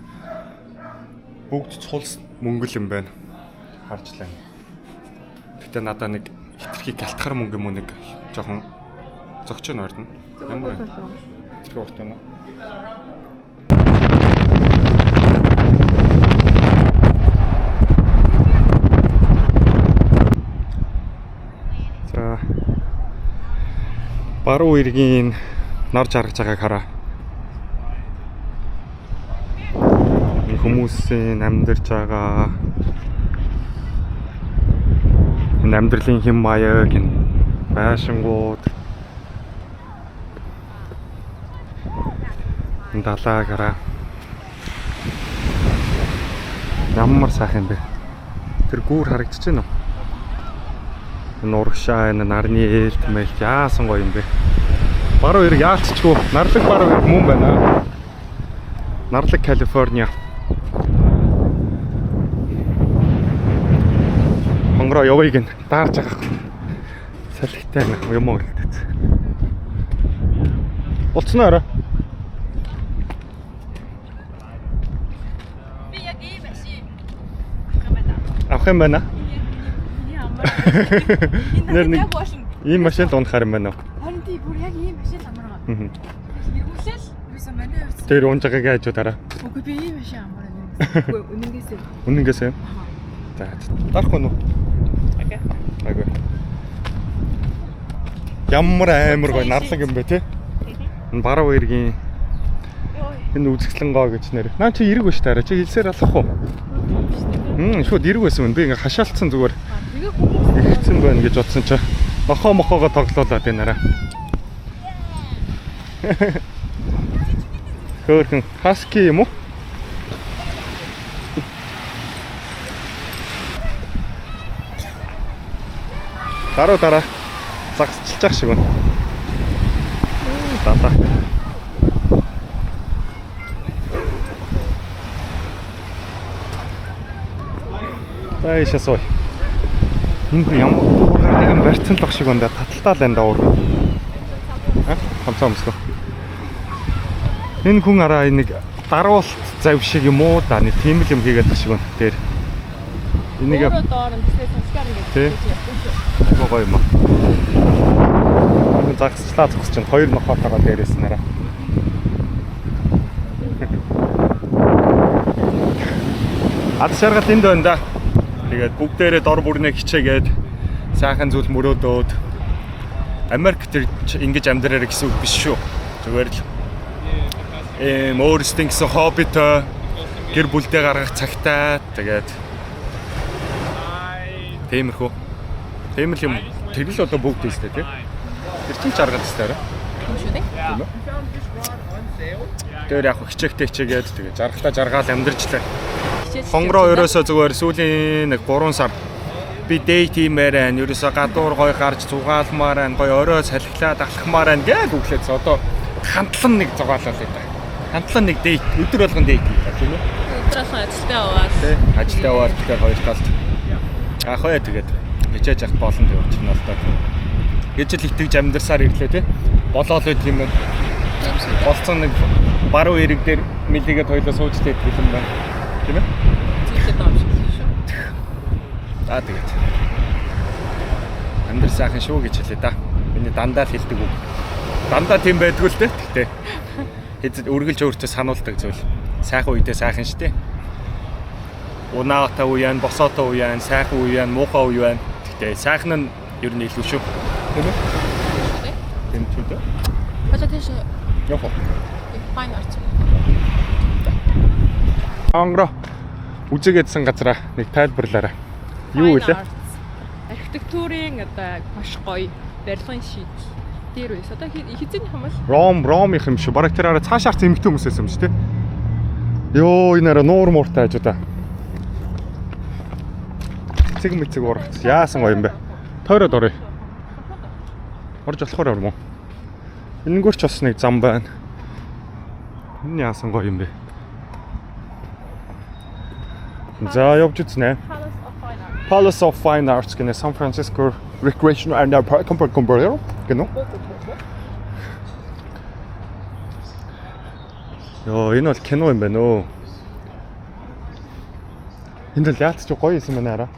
бүгд цулс мөнгөл юм байна. Харжлаа. Гэтэ надаа нэг хитрхи галтхар мөнгө юм уу нэг жоохон зөгч нь орно. Ямар вэ? Тэр урт юм уу? За. Баруун иргийн нар жаргаж байгааг хараа. Хүмүүсийн амьдарч байгаа энэ амьдралын хэм маяг энэ байшингууд энэ далайг хараа. Ямар сайхан юм бэ? Тэр гүүр харагдаж байна уу? Энэ урагшаа энэ нарны ээлт мэлт яасан гоё юм бэ? Баруун ирэг яалтчгүй нарлаг баруун ирэг мөн байна. Нарлаг Калифорниа. Хонгороо явъя гин даарж байгаа. Салхитай юм уу гэлтэй. Болцсноо орой. Би яг ийм машин Авах юм байна. Нэр нэг яг машин. ийм машин дундахаар юм байна уу? Харин тий бүр яг ийм машин амаргаа. Эргүүлэл юусан манай хувьд. Тэр унж байгаагийн хажуудаараа. Үгүй би ийм машин амаргаа. Үгүй үнэнгээсээ. Үнэнгээсээ. За дарах уу? Окей. Айгүй. Ямар амар гоё нарлаг юм бэ те? Энэ баруун иргийн энэ үзэсгэлэн гоо гэж нэр. Наа чи эрэг биш таараа чи хэлсээр алах уу? Шууд эрэг байсан юм. Би ингээ хашаалтсан зүгээр. Тэгээ хүмүүс Игцэн байна гэж бодсон чи нохоо мохоогоо тоглоулаад энэ нараа. Хөөрхөн хаски юм уу? Дараа загсчилж ах шиг байна. Даа. Ишээ сууя. Энэ ямар нэгэн барьцсан тох шиг байна да. Таталтаа л энэ даа өөр. Хамцаа өмсгөө. Энэ хүн араа нэг даруулт завь шиг юм уу да. Нэг тийм л юм хийгээд тах шиг байна. Тэр. Энийг доорн тэсээ сонсгаар тий. ингээд Гоё юм аа. Загсчлаа зогсож чинь хоёр нохоотойгоо дээрээс нараа. Ад шаргал энд байна да. Тэгээд бүгдээрээ дор бүрнээ хичээгээд сайхан зүйл мөрөөдөөд Америк тэр ингэж амьдраарай гэсэн үг биш шүү. Зүгээр л өөрсдийн гэсэн хоббитой гэр бүлдээ гаргах цагтаа тэгээд Тиймэрхүү. Тийм л юм. Тэр л одоо бүгд тийстэй тий. Тэр чинь жаргал тийстэй арай. Тийм үү? Тэр яг хичээгтэй хичээгээд тэгээ жаргалаа жаргаал амьдэрчлээ. Хонгороо ерөөсөө зүгээр сүүлийн нэг 3 сар би дейт хиймээр байна. Ерөөсөө гадуур гой гарч зугаалмаар байна. Гой орой салхилаад алхмаар байна гэж үглээц. Одоо хамтлан нэг зугаалал л да. Хамтлан нэг дейт өдөр болгон дейт хийлээ тийм үү? өдрөөс ажилдаа аваад. Тий. Ажилдаа аваад тэгэхээр хоёр талд. Ахаа тэгээд хичээж явах болно гэж чинь бол таа. Гэж л итгэж амьдсаар ирлээ тий. Болоо л гэдэг юм байна. Болцсон нэг баруун эрэг дээр мэлигээд хоёлоо суужтэй идэх юм байна. Тийм ээ? Зүйтэй таамшиг шүү. Аа тэгээд. Амьд сайхан шүү гэж хэлээ да. Миний дандаа л хэлдэг үг. Дандаа тийм байдгүй л дээ. Тэгтээ. Хэд үргэлж өөртөө сануулдаг зүйл. Сайхан үедээ сайхан шүү дээ. Унаатай үе яан, босоотой үе яан, сайхан үе яан, муухай үе яан. Тэгтээ сайхан нь ер нь илүү шүү. Тийм ээ? Тийм ч үү? Хажаа тийш Яах вэ? fine art. Ангро үзэгээдсэн газараа нэг тайлбарлаарай. Юу вэ? Архитектурын одоо маш гоё барилгын шийд. Тэр үес одоо хизээний хамаал. Ром их юм шүү. Бараг тэр араа цаашаар зэмгтэн хүмүүсээс юм шүү, тэ. Йоо, энэ араа нуур мууртай хажуудаа. Цэг мэцэг ургац. Яасан гоё юм бэ? Тойроод орё. Орж болохоор ормо. Энэгээр ч бас нэг зам байна. Энэ яасан гоё юм бэ? За явж үзнэ. Palace of Fine Arts гэнэ San Francisco Recreational and Park Company гэнэ. Йоо, энэ бол кино юм байна өө. Энд л яац ч гоё юм байна араа.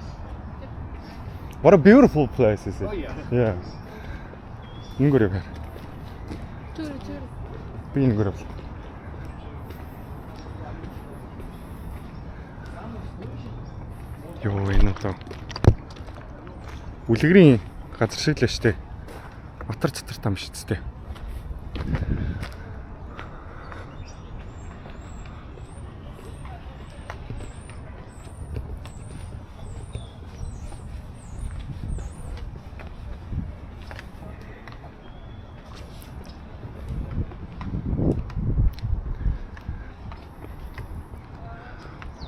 What a beautiful place is it? Oh yeah. Yeah. Ингэр яа. Түр. Би ингэр. Йоо, энэ одоо үлгэрийн газар шиг л штэ. Матар цатар там шидтэй.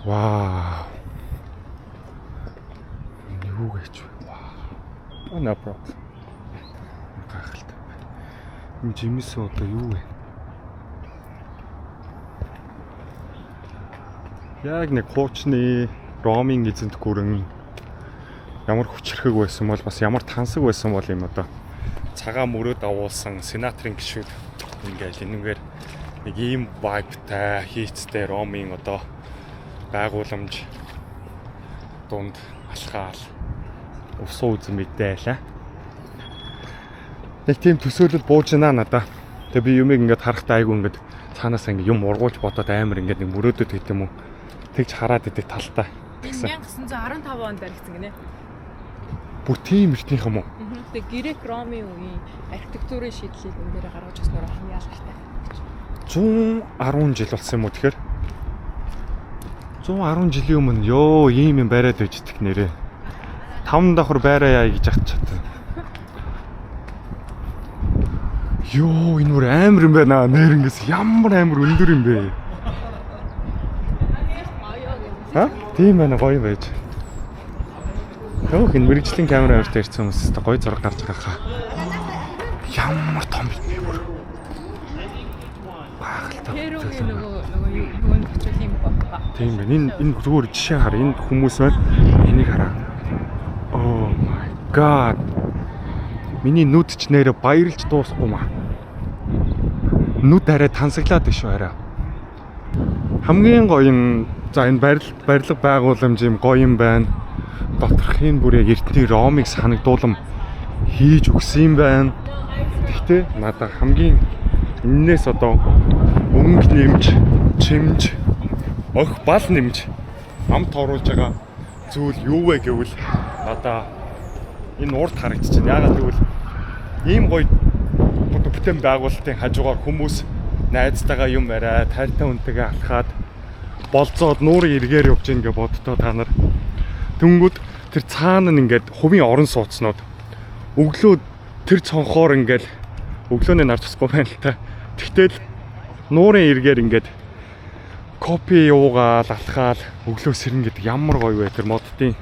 Вау. Юу гэж вэ? Вау. No problem. Гайхалтай байна. Энэ жимс одоо юу вэ? Яг нэг хуучны ромын эзэнт гүрэн ямар хүчрхэг байсан бол бас ямар тансаг байсан бол юм одоо цагаан мөрөөд агуулсан сенаторын гишүүд ингээл энэгээр нэг ийм vibeтай хийцтэй ромын одоо байгууламж дунд алхаал усуу үзэн мэдээлээ. Нэг тийм төсөөлөл бууж байна надаа. Тэгээ би юмыг ингээд харахтаа айгу ингээд цаанаас ингээд юм ургуулж бодоод амар ингээд нэг мөрөөдөд гэдэг юм уу. Тэгж хараад идэг талтай. 1915 онд баригдсан гинэ. Бүр тийм эртнийх юм уу? Тэгээ Грек Ромын үеийн архитектурын шийдлийг энэ дээр гаргаж өгснөөр ялгартай. 110 жил болсон юм уу тэгэхээр? 110 жилийн өмнө ёо ийм юм бариад байждаг нэрээ. 5 давхар байраа яа гэж ахчих чад. Ёо энэ бүр амар юм байна. Нэрнгээс ямар амар өндөр юм бэ? Ха? Тийм байна гоё байж. Ёо энэ мэрэгжлийн камера авиртай ирсэн хүмүүс та гоё зураг гарч байгаа хаа. Ямар том юм бэ бүр. гайхалтай. Херогийн нөгөө юунд очил юм байна. Тийм байна. Энэ зүгээр жишээ хар. Энэ хүмүүс байна. Энийг хараа. Oh my god. Миний нүд ч нэрэ баярлж дуусахгүй маа. Нүд арай тансаглаад биш үү арай. Хамгийн гоё юм. За энэ барилга байгууламж юм гоё юм байна. Доторхын бүр яг эртний Ромыг санагдуулам хийж өгсөн юм байна. Гэхдээ надад хамгийн энээс одоо өнгө нэмж, чимж, өх бал нэмж амт оруулж байгаа зүйл юу вэ гэвэл одоо энэ урд харагдаж байна. Яагаад гэвэл ийм гоё бүтээн байгуулалтын хажуугаар хүмүүс найзтайгаа юм яриа, тайртай хүнтэйгээ алхаад болцоод нуурын эргээр явж гин гэ бодтоо та нар. Тэнгүүд тэр цаана нь ингээд хувийн орон сууцнууд өглөө тэр цонхоор ингээд өглөөний нар тусахгүй байна л та. Тэгтэл нуурын эргээр ингээд кофе юугаал алхаал өглөө сэрнэ гэдэг ямар гоё вэ тэр моддын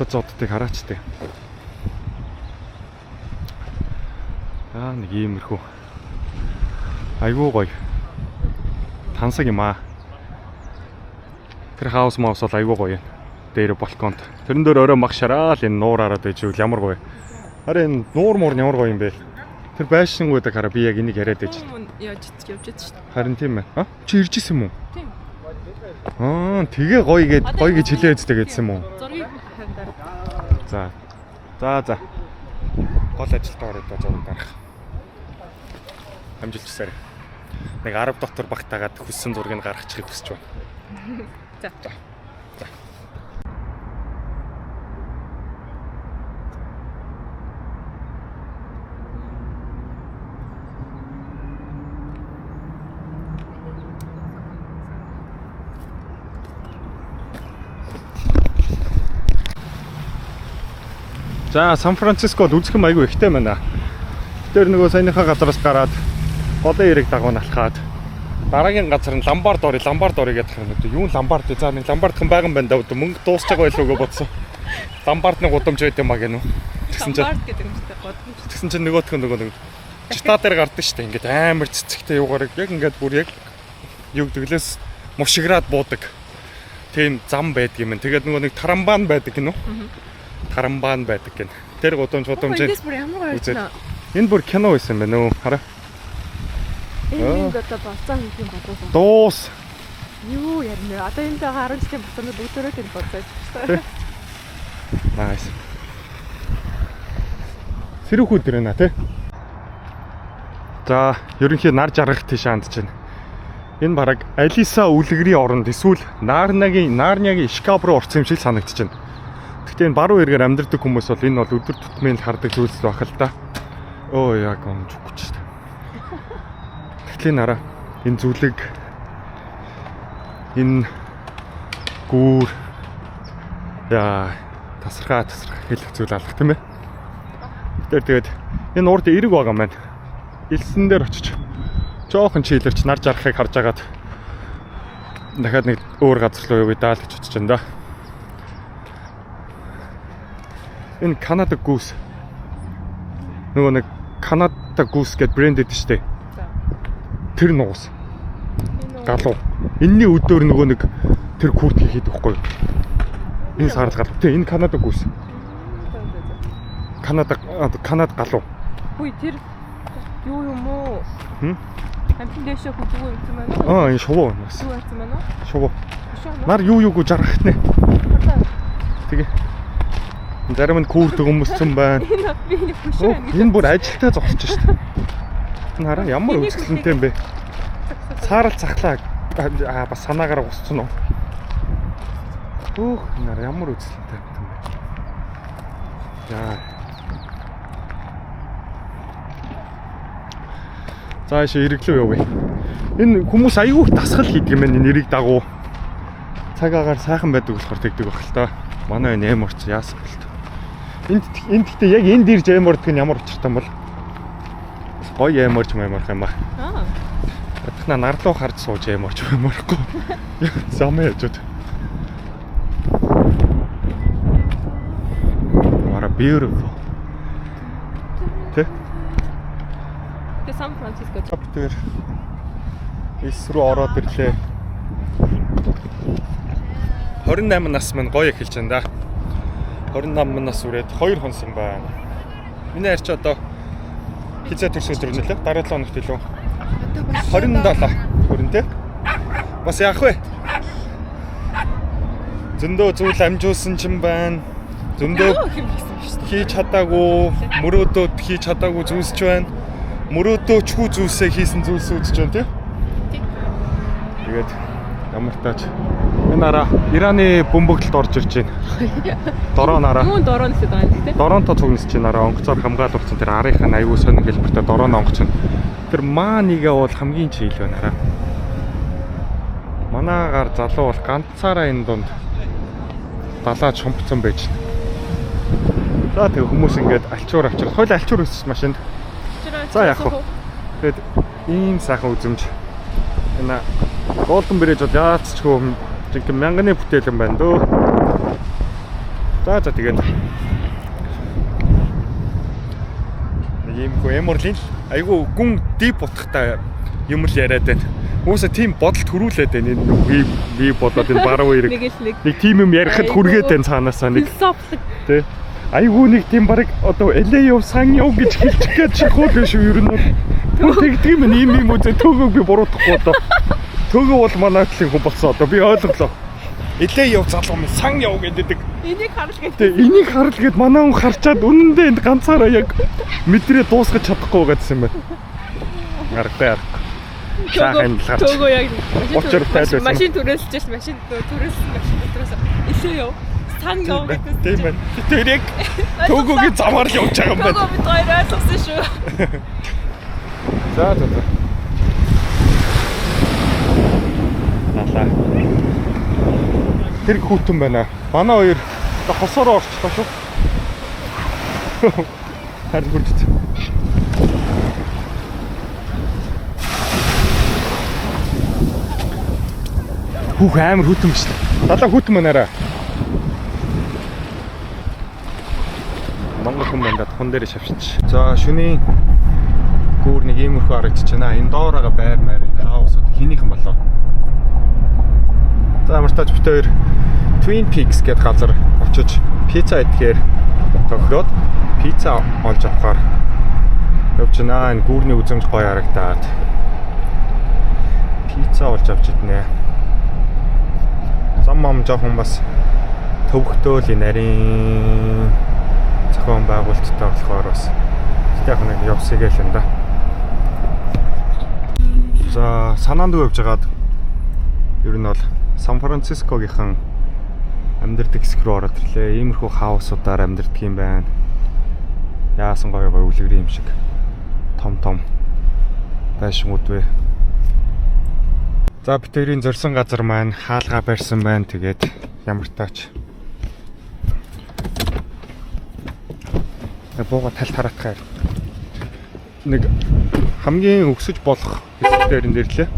зоддыг хараач тээ. Нэг иймэрхүү айгүй гоё тансаг юм аа. Тэр хаус маус бол айгүй гоё. Дээр балконд. Тэрэн дээр орой мах шараал энэ нуур хараад байж үл ямар гоё. Харин нуур муур ямар гоё юм бэ? Тэр байшингуудыг хараа би яг энийг яриад байж. Явж идэж шүү дээ. Харин тийм ээ. Чи ирж исэн юм уу? Тийм. Тэгээ гоё гэж хэлээ үстэй гэдсэн юм уу? Зургийг харин дараа. За. Гол ажилтаа ороод зураг дарах. Амжилтсаар. Нэг 10 дотор багтаагаад хүссэн зургийг гаргачихыг хүсэж байна. За. За, Сан Францискод үзэх юм айгүй ихтэй байна. Тэр нөгөө саяныхаа газараас гараад голын эрэг дагуу алхаад дараагийн газар нь Ламбард орё гэдэг харна. Юу Ламбард вэ? За нэг Ламбардхан байгаан байна да. Мөнгө дуусч байгаа байлгүй бодсон. Ламбардны гудамж байт юм а гэнэ үү? Ламбард гэдэг юм шиг бодсон. Тэгсэн чинь нөгөө чита дээр гардаг штэ. Ингээд амар цэцэгтэй юугаар яг ингээд бүр яг юу гэдэглээс мушиграад буудаг. Тийм зам байдаг юм. Тэгээд нөгөө нэг тарамбан байдаг гинэ үү? Тарамбан байдаг гэн. Тэр гудамж. Эндээс бүр ямар гоё байна. Энэ бүр кино байсан байна уу? Хараа. Энэ одоо болцоо хийх юм бодсон. Дуус. Юу ярина вэ? Одоо энэ 10 жилийн болцооны бүгдээрээ тэр болцоо шүү. Nice. Сэрүүхүүд дэр нэ тэ. За, ерөнхий нар жаргах тийш андж байна. Энэ бараг Алиса үлгэрийн оронд эсвэл Нарнягийн шкаф руу орсон юм шиг санагдаж байна. Гэхдээ энэ баруун эргээр амьдардаг хүмүүс бол энэ бол өдөр тутмын хардаг зүйлс байх л та. Оо яг онцгүй ч та. Тэгэхээр нараа энэ зүйлэг энэ гүүр яа тасархаа хэл зүйл алах тийм ээ. Тэгээд энэ урд эрэг байгаа маань. Илсэн дээр очиж жоохон чийлэрч нар жарахыг харж агаад дахиад нэг өөр газар руу явъя даа л гэж бодож байна да. Энэ Канада Goose. Нөгөө нэг Канада Goose гэдэг брэнд эд штэ. Тэр нуус. Галуу. Энэний өдөр нөгөө нэг тэр курт хийхэд өгөхгүй. Энэ сарал галуу. Тэ энэ Канада Goose. Канада галуу. Хүй тэр юу юм уу? Амтэн дэшээ хүзүү юм байна уу? Энэ шувуу юм бас. Юу хайсан байна уу? Шувуу. Нар юу юуг жаргах нэ. Тэгээ. Зарим нь күүрдэг хүмүүссэн байна. Энэ би нэг хөшөө байна. Энэ бүр ажилтаа зогсож штэ. Энэ хараа ямар үзэсгэлэнтэй юм бэ? Саарал цахлаа бас санаагаар гусцсан уу? Энэ ямар үзэсгэлэнтэй юм бэ? Яа. За ишээ ирэглөө явъя. Энэ хүмүүс аягүй дасгал хийдэг юм байна. Энэ нэрийг дагуу. Цаг агаар сайхан байдаг болохоор тэгдэг байх л та. Манай нэмэрч яасан бэл та. Энд гэхдээ яг энд ирж ямардаг нь ямар учиртай юм бол гоё ямарч юм аа. Ятхна нарлуу харж сууж ямарч ямархгүй. Замаа яжууд. What a beautiful. Тэ? Тэгээ Сан Франциско. Бид эс рүү ороод ирлээ. 28 нас маань гоё эхэлж байна да. 28 нас үрээд 2 хонсон байна. Миний харч одоо хизээ төрс өдөр нөлөө дараа 7 хоногт илүү 27 хүрэн тэ. Бас яах вэ? Зөндөө зүйл амжуулсан ч юм байна. Зөндөө хийж чадаагүй, мөрөөдөөд хийж чадаагүй зүйлсч байна. Мөрөөдөөчгүй зүйлсээ хийсэн зүйлс үзэж байна тий. Тэгээд ямар тач энэ араа Ираны бөмбөглөлд орж ирж байна. Дороонараа. Юун дороо нэсэд байгаа юм тий. Доронто цугнасч байна араа онгоцоор хамгаалуулсан тэр арийнхаа аюу сонин хэлбэртэй дороо онгоц нь. Тэр маанига бол хамгийн чийл байна араа. Манаагаар залуу бол ганцаараа энэ донд далаад шумпцсан байж байна. За тэг хүмүүс ингээд алчуур авчирсан. Хойл алчуур өссөн машинд. За яах вэ? Тэгэд ийм сайхан үзэмж. Энэ Golden Bridge бол яацчгүй жинхэнэ мянганы бүтээлэн байна дөө. За тэгээд иймгүй эморлин айгу гүн дип утгатай юм л яриад байна. Хүмүүсээ тийм бодолд төрүүлээд байна. Энэ би бодоод энэ баруун эрэг нэг тийм юм ярихад хүргээд байна цаанаасаа нэг. Тэ. Айгу нэг тийм баг одоо LA сан яв гэж хэлчих гээд чихгүй л шүү ер нь. Тэгдэг юм ийм үзээ төөгөө би буруутахгүй одоо. Төөгөө бол манайтлын хүн болсон одоо би ойлголоо. LA яв залуу минь сан яв гэдэг. Энийг харал гэдэг. Тэ энийг харал гээд манай хүн харчаад үнэндээ энд ганцаараа яг мэдрээ дуусгаж чадахгүй байгаадсан юм байна. Аргатай арга. Сайхан харч. Төөгөө яг машин түрээсэлж машин дотроос LA яв. Сан яв гэдэг. Тийм байна. Тэр яг төөгөөгийн замаар л явж байгаа юм байна. Төөгөө бид хоёр ойлгосон шүү. За. Наа. Тэр хүүтэн байна. Манай хоёр хосороо орчлоо шүү. Харин хүрч. Хүүх амар хүүтэн биш. Далаа хүүтэн манаараа. Монгол хүн байна да хон дээр шавшиж. За шөнийн гүүр нэг иймэрхүү харагдаж байна. Энэ доороо байр маяр хаусууд хийнийхэн болоо. За ямартаач бид хоёр Twin Peaks гэдэг газар очиж пицца идэхээр тохироод пицца олж авахаар явж байна. Энэ гүүрний үзэмж гоё харагдаад пицца олж авч иднэ. Зам мам жоохон бас төвхтөөл нарийн зохион байгуулалттай болохоор бас яг нэг явсагээл энэ да. За санаанд явж байгаад ер нь бол Сан Францискогийнхан амьдардаг хэсэг рүү ороод ирлээ. Иймэрхүү хаусуудаар амьдардаг юм байна. Яасан гоё үлгэр юм шиг том байшингууд вэ. За бид тэрийн зорьсон газар маань хаалгаа барьсан байна. Тэгээд ямар таач бууга тал тараатахаар нэг хамгийн өксөж болох хэсгээр энэ дэрлээ.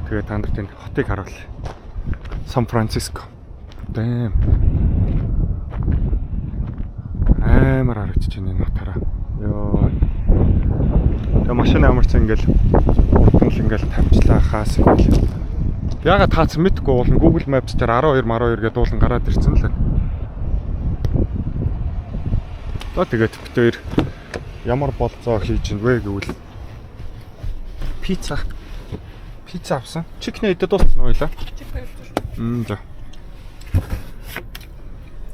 Тэгээд та нарт энэ хотыг харуул. Сан Франциско. Дэм. Амар харагдаж байна энэ хотараа. Йоо. Тэгээ машин амарсан ингээл уртан л ингээл тавьчлаа хаас ингээл. Ягаад таацсан мэдгүй уулын Google Maps дээр 12 гэдэг уулан гараад ирсэн л. Тэгээд бид хоёр ямар болцоо хийж ин вэ гэвэл пицца авсан. Чикнэ идэ дууссан ойлаа. За.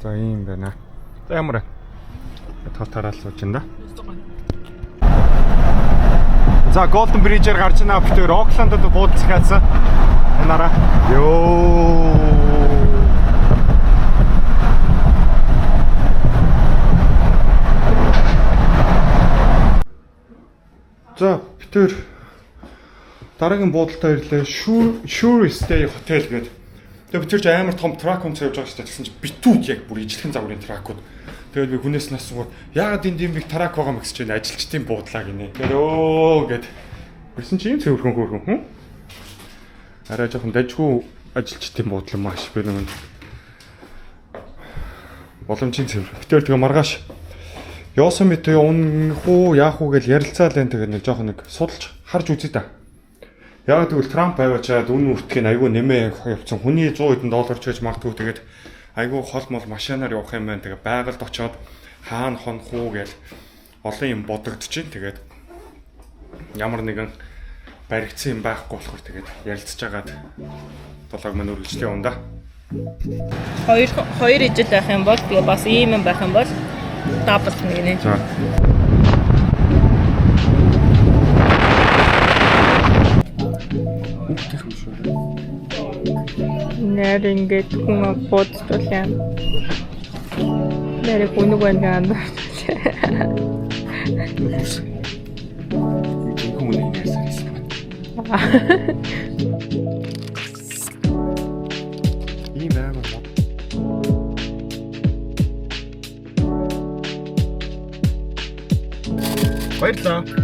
За юм байна. За ямар татарал сууж байна да. За Golden Bridge-ээр гарч байна. Бид хоёр Окландд буудцгаасан. Энараа. Йоо. За бид тэр дараагийн буудалтай ирлээ. Sure Stay Hotel гэдэг. Тэгээ бид тэр амар том трак онцоо явж байгаа шүү дээ. Тэгсэн чинь битүүг яг бүр ижлэхэн загварын тракууд. Тэгээд би хүнээс нь асуугаад яагаад энд юм бик трак байгаа юм гэж чинь ажилчдын буудлаа гинэ. Тэгээд өө гэд. Бэрсэн чинь юм цэвэрхэн хөөрхөн хүн. Арай жоохон дажгүй ажилчдын буудлаа маш би нэг боломжийн цэвэр. Бид тэр тэгээ маргааш Yosemite унах уу, яах уу гэж ярилцаал энэ тэгээд нэг жоохон нэг судалж харж үзье та. Яг тэгвэл Трамп аваачаад үн үртгэхийн айгүй нэмээ явцсан хүний 100 хэдэн доллар ч гэж магадгүй тэгээд айгүй хол мол машинаар явах юм байна. Тэгээд байгальд очиод хаана хонох уу гэж олон юм бодогдож байна. Тэгээд ямар нэгэн баригдсан юм байхгүй болохоор тэгээд ярилцж агаад толгойг мань үргэлжлэе юм да. Хоёр ижил байх юм бол би бас ийм юм байх юм бол дабл нэгнэ. За. Нэр ингээд хүн бодтол юм. Нэр хүнэг байна. Хүмүүний ярьсан юм. Ийм амар бод. Баярлалаа.